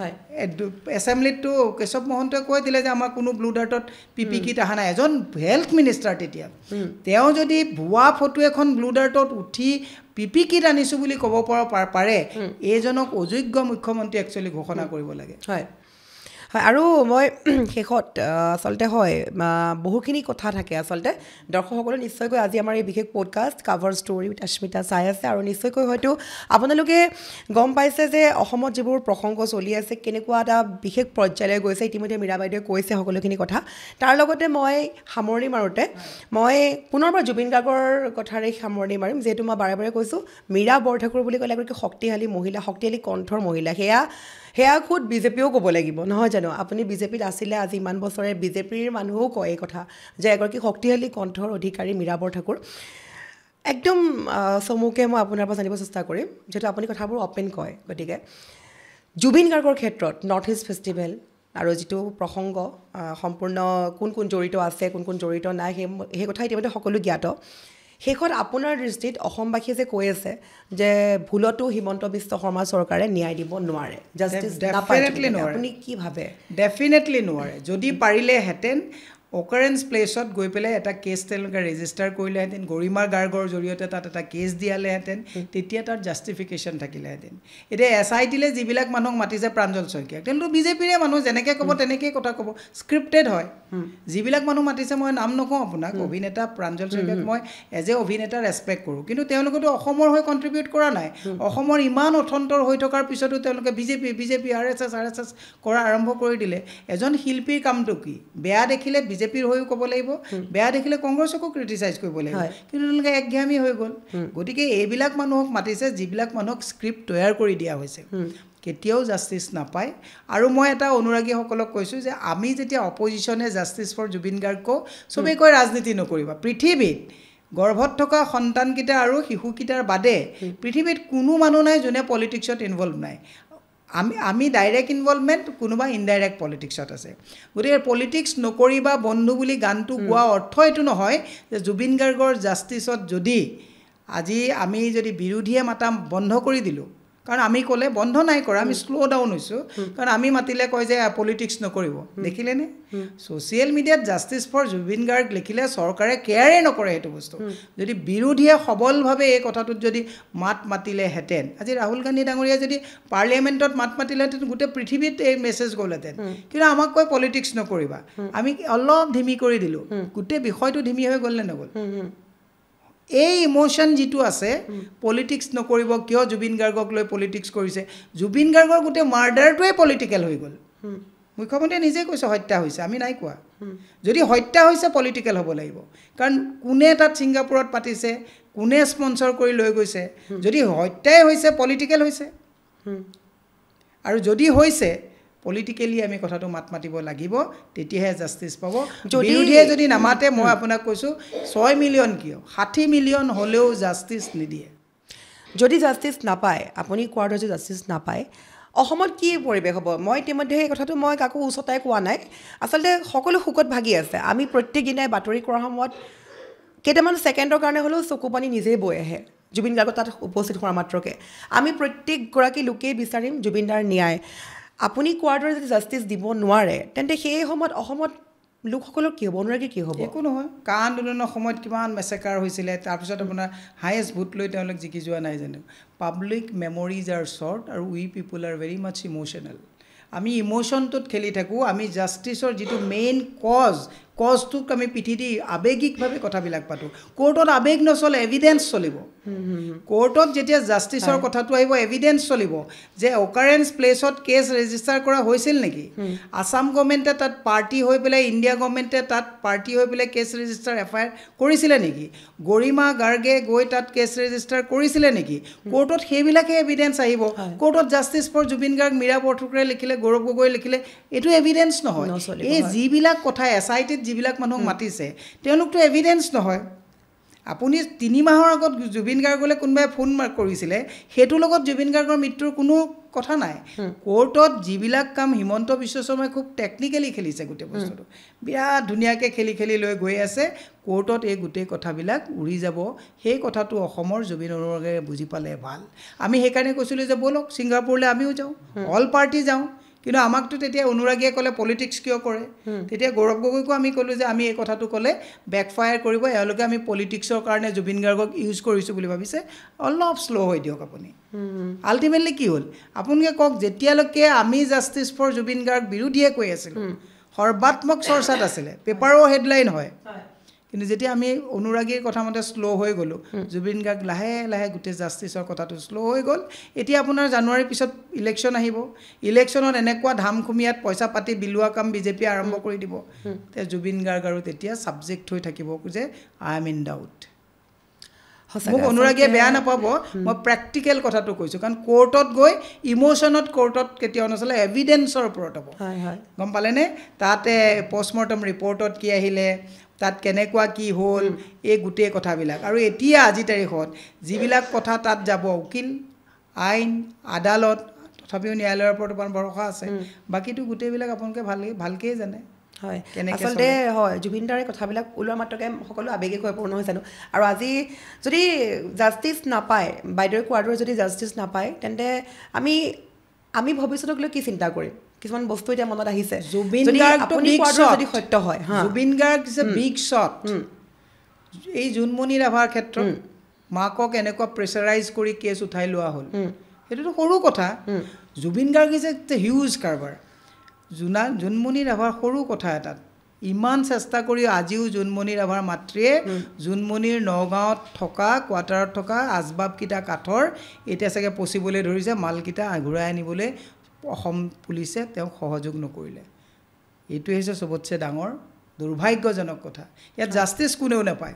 এছেম্বলিতটো কেশৱ মহন্তই কৈ দিলে যে আমাৰ কোনো ব্লু ডাৰ্টত পিপি কিট অহা নাই এজন হেল্থ মিনিষ্টাৰ তেতিয়া তেওঁ যদি ভুৱা ফটো এখন ব্লু ডাৰ্টত উঠি পিপি কিট আনিছোঁ বুলি ক'ব পাৰে এইজনক অযোগ্য মুখ্যমন্ত্ৰী একচুৱেলি ঘোষণা কৰিব লাগে হয় হয় আৰু মই শেষত আচলতে হয় বহুখিনি কথা থাকে আচলতে দৰ্শকসকলে নিশ্চয়কৈ আজি আমাৰ এই বিশেষ পডকাষ্ট কাভাৰ ষ্টৰী উইথ অস্মিতা চাই আছে আৰু নিশ্চয়কৈ হয়তো আপোনালোকে গম পাইছে যে অসমত যিবোৰ প্ৰসংগ চলি আছে কেনেকুৱা এটা বিশেষ পৰ্যায়লৈ গৈছে ইতিমধ্যে মীৰা বাইদেৱে কৈছে সকলোখিনি কথা তাৰ লগতে মই সামৰণি মাৰোঁতে মই পুনৰবাৰ জুবিন গাৰ্গৰ কথাৰে সামৰণি মাৰিম যিহেতু মই বাৰে বাৰে কৈছোঁ মীৰা বৰঠাকুৰ বুলি ক'লে এগৰাকী শক্তিশালী মহিলা শক্তিশালী কণ্ঠৰ মহিলা সেয়া খুদ বিজেপিও ক'ব লাগিব নহয় জানো আপুনি বিজেপিত আছিলে আজি ইমান বছৰে বিজেপিৰ মানুহেও কয় এই কথা যে এগৰাকী শক্তিশালী কণ্ঠৰ অধিকাৰী মীৰা বৰঠাকুৰ একদম চমুকে মই আপোনাৰ পৰা জানিব চেষ্টা কৰিম যিহেতু আপুনি কথাবোৰ অপেন কয় গতিকে জুবিন গাৰ্গৰ ক্ষেত্ৰত নৰ্থ ইষ্ট ফেষ্টিভেল আৰু যিটো প্ৰসংগ সম্পূৰ্ণ কোন জড়িত আছে কোন জড়িত নাই সেই কথা ইতিমধ্যে সকলো জ্ঞাত শেষত আপোনাৰ দৃষ্টিত অসমবাসীয়ে যে কৈ আছে যে ভুলতো হিমন্ত বিশ্ব শৰ্মা চৰকাৰে ন্যায় দিব নোৱাৰে জাষ্টিছ ডেফিনেটলি নোৱাৰে আপুনি কি ভাবে ডেফিনেটলি নোৱাৰে যদি পাৰিলেহেঁতেন অকাৰেঞ্চ প্লেচত গৈ পেলাই এটা কেছ তেওঁলোকে ৰেজিষ্টাৰ কৰিলেহেঁতেন গৰিমা গাৰ্গৰ জৰিয়তে তাত এটা কেছ দিয়ালেহেঁতেন তেতিয়া তাত জাষ্টিফিকেশ্যন থাকিলেহেঁতেন এতিয়া SITলে যিবিলাক মানুহক মাতিছে প্ৰাঞ্জল শইকীয়াক তেওঁলোকে বিজেপিৰে মানুহ যেনেকৈ ক'ব তেনেকেই কথা ক'ব স্ক্ৰিপ্টেড হয় যিবিলাক মানুহ মাতিছে মই নাম নকওঁ আপোনাক অভিনেতা প্ৰাঞ্জল শইকীয়াক মই এজ এ অভিনেতা ৰেচপেক্ট কৰোঁ কিন্তু তেওঁলোকেতো অসমৰ হৈ কণ্ট্ৰিবিউট কৰা নাই অসমৰ ইমান অথন্তৰ হৈ থকাৰ পিছতো তেওঁলোকে বিজেপি RSS কৰা আৰম্ভ কৰি দিলে এজন শিল্পীৰ কামটো কি বেয়া দেখিলে বিজেপিৰ হৈও ক'ব লাগিব বেয়া দেখিলে কংগ্ৰেছকো ক্ৰিটিচাইজ কৰিব লাগিব কিন্তু তেওঁলোকে একঘামী হৈ গ'ল গতিকে এইবিলাক মানুহক মাতিছে যিবিলাক মানুহক স্ক্ৰিপ্ট তৈয়াৰ কৰি দিয়া হৈছে কেতিয়াও জাষ্টিছ নাপায় আৰু মই এটা অনুৰাগীসকলক কৈছোঁ যে আমি যেতিয়া অপজিশ্যনে জাষ্টিছ ফৰ জুবিন গাৰ্গক চবেই কয় ৰাজনীতি নকৰিবা পৃথিৱীত গৰ্ভত থকা সন্তানকেইটা আৰু শিশুকেইটাৰ বাদে পৃথিৱীত কোনো মানুহ নাই যোনে পলিটিক্সত ইনভলভ নাই আমি ডাইৰেক্ট ইনভলভমেণ্ট কোনোবা ইনডাইৰেক্ট পলিটিক্সত আছে গতিকে পলিটিক্স নকৰিবা বন্ধু বুলি গানটো গোৱা অৰ্থ এইটো নহয় যে জুবিন গাৰ্গৰ জাষ্টিছত যদি আজি আমি যদি বিৰোধীয়ে মাতা বন্ধ কৰি দিলোঁ কাৰণ আমি ক'লে বন্ধ নাই কৰা আমি শ্ল' ডাউন হৈছোঁ কাৰণ আমি মাতিলে কয় যে পলিটিক্স নকৰিব দেখিলেনে ছ'চিয়েল মিডিয়াত জাষ্টিছ ফৰ জুবিন গাৰ্গ লিখিলে চৰকাৰে কেয়াৰে নকৰে সেইটো বস্তু যদি বিৰোধীয়ে সবলভাৱে এই কথাটোত যদি মাত মাতিলেহেঁতেন আজি ৰাহুল গান্ধী ডাঙৰীয়াই যদি পাৰ্লিয়ামেণ্টত মাত মাতিলেহেঁতেন গোটেই পৃথিৱীত এই মেছেজ গ'লহেঁতেন কিন্তু আমাক কৈ পলিটিক্স নকৰিবা আমি অলপ ধিমি কৰি দিলোঁ গোটেই বিষয়টো ধিমি হৈ গ'ল নে নগ'ল এই ইমোশ্যন যিটো আছে পলিটিক্স নকৰিব কিয় জুবিন গাৰ্গক লৈ পলিটিক্স কৰিছে জুবিন গাৰ্গৰ গোটেই মাৰ্ডাৰটোৱে পলিটিকেল হৈ গ'ল মুখ্যমন্ত্ৰীয়ে নিজে কৈছে হত্যা হৈছে আমি নাই কোৱা যদি হত্যা হৈছে পলিটিকেল হ'ব লাগিব কাৰণ কোনে তাত ছিংগাপুৰত পাতিছে কোনে স্পন্সৰ কৰি লৈ গৈছে যদি হত্যাই হৈছে পলিটিকেল হৈছে আৰু যদি হৈছে পলিটিকেলি আমি কথাটো মাত মাতিব লাগিব তেতিয়াহে জাষ্টিছ পাব বিৰোধীয়ে যদি নামাতে মই আপোনাক কৈছোঁ 6 মিলিয়ন কিয় 60 মিলিয়ন হ'লেও জাষ্টিছ নিদিয়ে যদি জাষ্টিছ নাপায় আপুনি কোৱাৰ দৰে জাষ্টিছ নাপায় অসমত কি পৰিৱেশ হ'ব মই ইতিমধ্যে এই কথাটো মই কাকো উচতাই কোৱা নাই আচলতে সকলো শোকত ভাগি আছে আমি প্ৰত্যেক দিনাই বাতৰি কৰাৰ সময়ত কেইটামান ছেকেণ্ডৰ কাৰণে হ'লেও চকু পানী নিজেই বৈ আহে জুবিন গাৰ্গ তাত উপস্থিত হোৱাৰ মাত্ৰকে আমি প্ৰত্যেকগৰাকী লোকেই বিচাৰিম জুবিনদাৰ ন্যায় আপুনি কোৱাৰ দৰে যদি জাষ্টিছ দিব নোৱাৰে তেন্তে সেই সময়ত অসমত লোকসকলৰ কি হ'ব অনুৰাগী কি হ'ব একো নহয় কা আন্দোলনৰ সময়ত কিমান মেছেকাৰ হৈছিলে তাৰপিছত আপোনাৰ হায়েষ্ট ভোট লৈ তেওঁলোক জিকি যোৱা নাই জানো পাব্লিক মেমৰিজ আৰ শ্বৰ্ট আৰু উই পিপুল আৰ ভেৰি মাছ ইম'শ্যনেল আমি ইম'শ্যনটোত খেলি থাকোঁ আমি জাষ্টিছৰ যিটো মেইন কজটোক আমি পিঠি দি আৱেগিকভাৱে কথাবিলাক পাতোঁ কোৰ্টত আৱেগ নচলে এভিডেঞ্চ চলিব কোৰ্টত যেতিয়া জাষ্টিছৰ কথাটো আহিব এভিডেঞ্চ চলিব যে অকাৰেঞ্চ প্লেচত কেছ ৰেজিষ্টাৰ কৰা হৈছিল নেকি আছাম গভৰ্ণমেণ্টে তাত পাৰ্টি হৈ পেলাই ইণ্ডিয়া গভৰ্ণমেণ্টে তাত পাৰ্টি হৈ পেলাই কেছ ৰেজিষ্টাৰ FIR কৰিছিলে নেকি গৰিমা গাৰ্গে গৈ তাত কেছ ৰেজিষ্টাৰ কৰিছিলে নেকি কোৰ্টত সেইবিলাকে এভিডেঞ্চ আহিব কোৰ্টত জাষ্টিছ ফৰ জুবিন গাৰ্গ মীৰা বৰঠাকুৰে লিখিলে গৌৰৱ গগৈ লিখিলে এইটো এভিডেঞ্চ নহয় এই যিবিলাক কথা SITত যিবিলাক মানুহক মাতিছে তেওঁলোকতো এভিডেঞ্চ নহয় আপুনি 3 মাহৰ আগত জুবিন গাৰ্গলৈ কোনোবাই ফোন কৰিছিলে সেইটোৰ লগত জুবিন গাৰ্গৰ মৃত্যুৰ কোনো কথা নাই কোৰ্টত যিবিলাক কাম হিমন্ত বিশ্ব শৰ্মাই খুব টেকনিকেলি খেলিছে গোটেই বস্তুটো বিৰাট ধুনীয়াকৈ খেলি লৈ গৈ আছে কোৰ্টত এই গোটেই কথাবিলাক উৰি যাব সেই কথাটো অসমৰ জুবিন অনুৰাগীয়ে বুজি পালে ভাল আমি সেইকাৰণে কৈছিলোঁ যে ব'লক ছিংগাপুৰলৈ আমিও যাওঁ অল পাৰ্টি যাওঁ কিন্তু আমাকতো তেতিয়া অনুৰাগীয়ে ক'লে পলিটিক্স কিয় কৰে তেতিয়া গৌৰৱ গগৈকো আমি ক'লোঁ যে আমি এই কথাটো ক'লে বেকফায়াৰ কৰিব এওঁলোকে আমি পলিটিক্সৰ কাৰণে জুবিন গাৰ্গক ইউজ কৰিছোঁ বুলি ভাবিছে অলপ শ্ল' হৈ দিয়ক আপুনি আল্টিমেটলি কি হ'ল আপোনালোকে কওক যেতিয়ালৈকে আমি জাষ্টিছ ফৰ জুবিন গাৰ্গ বিৰোধীয়ে কৈ আছিলোঁ সৰ্বাত্মক চৰ্চাত আছিলে পেপাৰো হেডলাইন হয় কিন্তু যেতিয়া আমি অনুৰাগীৰ কথা মতে শ্ল' হৈ গ'লোঁ জুবিন গাৰ্গ লাহে লাহে গোটেই জাষ্টিছৰ কথাটো শ্ল' হৈ গ'ল এতিয়া আপোনাৰ জানুৱাৰীৰ পিছত ইলেকশ্যন আহিব ইলেকশ্যনত এনেকুৱা ধামখুমীয়াত পইচা পাতি বিলোৱা কাম বিজেপিয়ে আৰম্ভ কৰি দিব তে জুবিন গাৰ্গ আৰু তেতিয়া ছাবজেক্ট হৈ থাকিব যে আই এম ইন ডাউট মোক অনুৰাগীয়ে বেয়া নাপাব মই প্ৰেক্টিকেল কথাটো কৈছোঁ কাৰণ কোৰ্টত গৈ ইম'শ্যনত কোৰ্টত কেতিয়াও নচলে এভিডেঞ্চৰ ওপৰত হ'ব গম পালেনে তাতে পষ্টমৰ্টম ৰিপৰ্টত কি আহিলে তাত কেনেকুৱা কি হ'ল এই গোটেই কথাবিলাক আৰু এতিয়া আজি তাৰিখত যিবিলাক কথা তাত যাব উকিল আইন আদালত তথাপিও ন্যায়ালয়ৰ ওপৰত আপোনাৰ ভৰসা আছে বাকীটো গোটেইবিলাক আপোনালোকে ভালকেই জানে হয় আচলতে হয় জুবিনদাৰে কথাবিলাক ওলোৱা মাত্ৰকে সকলো আৱেগিক হৈ পূৰ্ণ হৈ জানো আৰু আজি যদি জাষ্টিছ নাপায় বাইদেৱে কোৱাৰ দৰে যদি জাষ্টিছ নাপায় তেন্তে আমি ভৱিষ্যতক লৈ কি চিন্তা কৰিম কিছুমান বস্তু এতিয়া মনত আহিছে জুবিন গাৰ্গটো বিগ শ্বট যদি সত্য হয় Zubeen Garg is a big shot এই জোনমণি ৰাভাৰ ক্ষেত্ৰত মাকক এনেকুৱা প্ৰেছাৰাইজ কৰি কেছ উঠাই লোৱা হ'ল সেইটোতো সৰু কথা Zubeen Garg is a huge কাৰবাৰ জোনমণি ৰাভাৰ সৰু কথা এটাত ইমান চেষ্টা কৰি আজিও জোনমণি ৰাভাৰ মাতৃয়ে জোনমণিৰ নগাঁৱত থকা কোৱাৰ্টাৰত থকা আচবাবকেইটা কাঠৰ এতিয়া চাগে পচিবলৈ ধৰিছে মালকেইটা ঘূৰাই আনিবলৈ অসম পুলিচে তেওঁক সহযোগ নকৰিলে এইটোৱে হৈছে চবতছে ডাঙৰ দুৰ্ভাগ্যজনক কথা ইয়াত জাষ্টিছ কোনেও নাপায়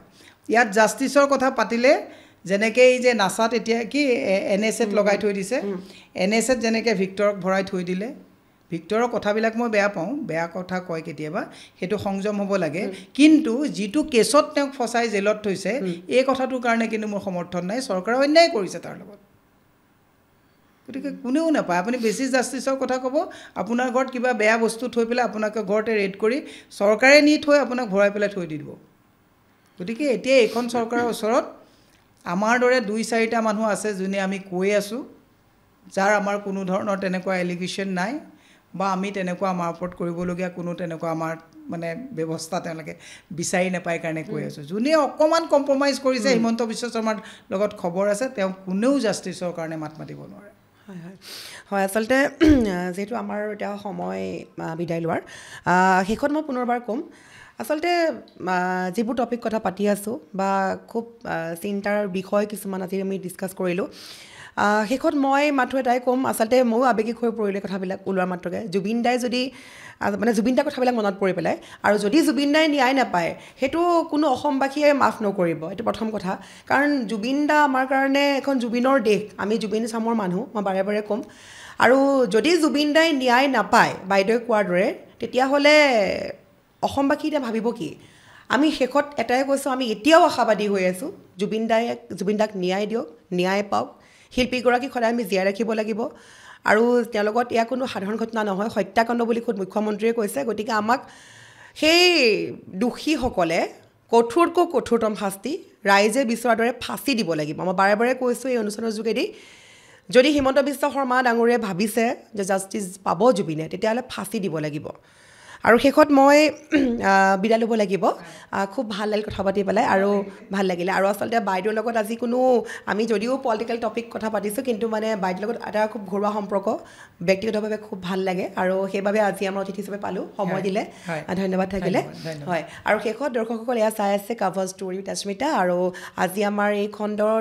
ইয়াত জাষ্টিছৰ কথা পাতিলে যেনেকৈ এই যে নাচাত এতিয়া কি NSAত লগাই থৈ দিছে NSAত যেনেকৈ ভিক্টৰক ভৰাই থৈ দিলে ভিক্টৰৰ কথাবিলাক মই বেয়া পাওঁ বেয়া কথা কয় কেতিয়াবা সেইটো সংযম হ'ব লাগে কিন্তু যিটো কেছত তেওঁক ফচাই জেলত থৈছে এই কথাটোৰ কাৰণে কিন্তু মোৰ সমৰ্থন নাই চৰকাৰে অন্যায় কৰিছে তাৰ লগত গতিকে কোনেও নাপায় আপুনি বেছি জাষ্টিছৰ কথা ক'ব আপোনাৰ ঘৰত কিবা বেয়া বস্তু থৈ পেলাই আপোনাকে ঘৰতে ৰেড কৰি চৰকাৰে নি থৈ আপোনাক ভৰাই পেলাই থৈ দি দিব গতিকে এতিয়া এইখন চৰকাৰৰ ওচৰত আমাৰ দৰে 2-4টা মানুহ আছে যোনে আমি কৈ আছোঁ যাৰ আমাৰ কোনো ধৰণৰ তেনেকুৱা এলিগেশ্যন নাই বা আমি তেনেকুৱা আমাৰ ওপৰত কৰিবলগীয়া কোনো তেনেকুৱা আমাৰ মানে ব্যৱস্থা তেওঁলোকে বিচাৰি নাপায় কাৰণে কৈ আছোঁ যোনে অকণমান কম্প্ৰমাইজ কৰিছে হিমন্ত বিশ্ব শৰ্মাৰ লগত খবৰ আছে তেওঁ কোনেও জাষ্টিছৰ কাৰণে মাত মাতিব নোৱাৰে হয় হয় হয় আচলতে যিহেতু আমাৰ এতিয়া সময় বিদায় লোৱাৰ শেষত মই পুনৰবাৰ ক'ম আচলতে যিবোৰ টপিক কথা পাতি আছোঁ বা খুব চিন্তাৰ বিষয় কিছুমান আজি আমি ডিছকাছ কৰিলোঁ শেষত মই মাথো এটাই ক'ম আচলতে ময়ো আৱেগিক হৈ পৰিলে কথাবিলাক ওলোৱাৰ মাত্ৰকে জুবিন দাই যদি মানে জুবিন দাৰ কথাবিলাক মনত পৰি পেলাই আৰু যদি জুবিন দাই ন্যায় নাপায় সেইটো কোনো অসমবাসীয়ে মাফ নকৰিব এইটো প্ৰথম কথা কাৰণ জুবিন দা আমাৰ কাৰণে এখন জুবিনৰ দেশ আমি জুবিন চামৰ মানুহ মই বাৰে বাৰে ক'ম আৰু যদি জুবিন দাই ন্যায় নাপায় বাইদেৱে কোৱাৰ দৰে তেতিয়াহ'লে অসমবাসী এতিয়া ভাবিব কি আমি শেষত এটাই কৈছোঁ আমি এতিয়াও আশাবাদী হৈ আছোঁ জুবিন দাক ন্যায় দিয়ক ন্যায় পাওক শিল্পীগৰাকীক সদায় আমি জীয়াই ৰাখিব লাগিব আৰু তেওঁৰ লগত এয়া কোনো সাধাৰণ ঘটনা নহয় হত্যাকাণ্ড বুলি খুদ মুখ্যমন্ত্ৰীয়ে কৈছে গতিকে আমাক সেই দোষীসকলে কঠোৰতকৈ কঠোৰতম শাস্তি ৰাইজে বিচৰাৰ দৰে ফাঁচি দিব লাগিব মই বাৰে বাৰে কৈছোঁ এই অনুষ্ঠানৰ যোগেদি যদি হিমন্ত বিশ্ব শৰ্মা ডাঙৰীয়াই ভাবিছে যে জাষ্টিছ পাব জুবিনে তেতিয়াহ'লে ফাঁচি দিব লাগিব আৰু শেষত মই বিদায় ল'ব লাগিব খুব ভাল লাগিল কথা পাতি পেলাই আৰু ভাল লাগিলে আৰু আচলতে বাইদেউৰ লগত আজি কোনো আমি যদিও পলিটিকেল টপিক কথা পাতিছোঁ কিন্তু মানে বাইদেউৰ লগত এটা খুব ঘৰুৱা সম্পৰ্ক ব্যক্তিগতভাৱে খুব ভাল লাগে আৰু সেইবাবে আজি আমাৰ অতিথি হিচাপে পালোঁ সময় দিলে ধন্যবাদ থাকিলে হয় আৰু শেষত দৰ্শকসকল এয়া চাই আছে কাভাৰ ষ্টৰী উইথ অস্মিতা আৰু আজি আমাৰ এই খণ্ডৰ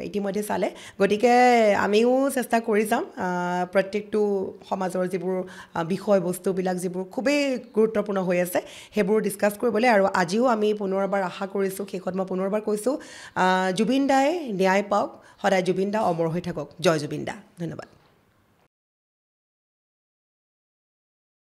ইতিমধ্যে চালে গতিকে আমিও চেষ্টা কৰি যাম প্ৰত্যেকটো সমাজৰ যিবোৰ বিষয়বস্তুবিলাক যিবোৰ খুবেই গুৰুত্বপূৰ্ণ হৈ আছে সেইবোৰ ডিছকাছ কৰিবলৈ আৰু আজিও আমি পুনৰবাৰ আশা কৰিছোঁ শেষত মই পুনৰবাৰ কৈছোঁ জুবিন দাই ন্যায় পাওক সদায় জুবিন দা অমৰ হৈ থাকক জয় জুবিন দা ধন্যবাদ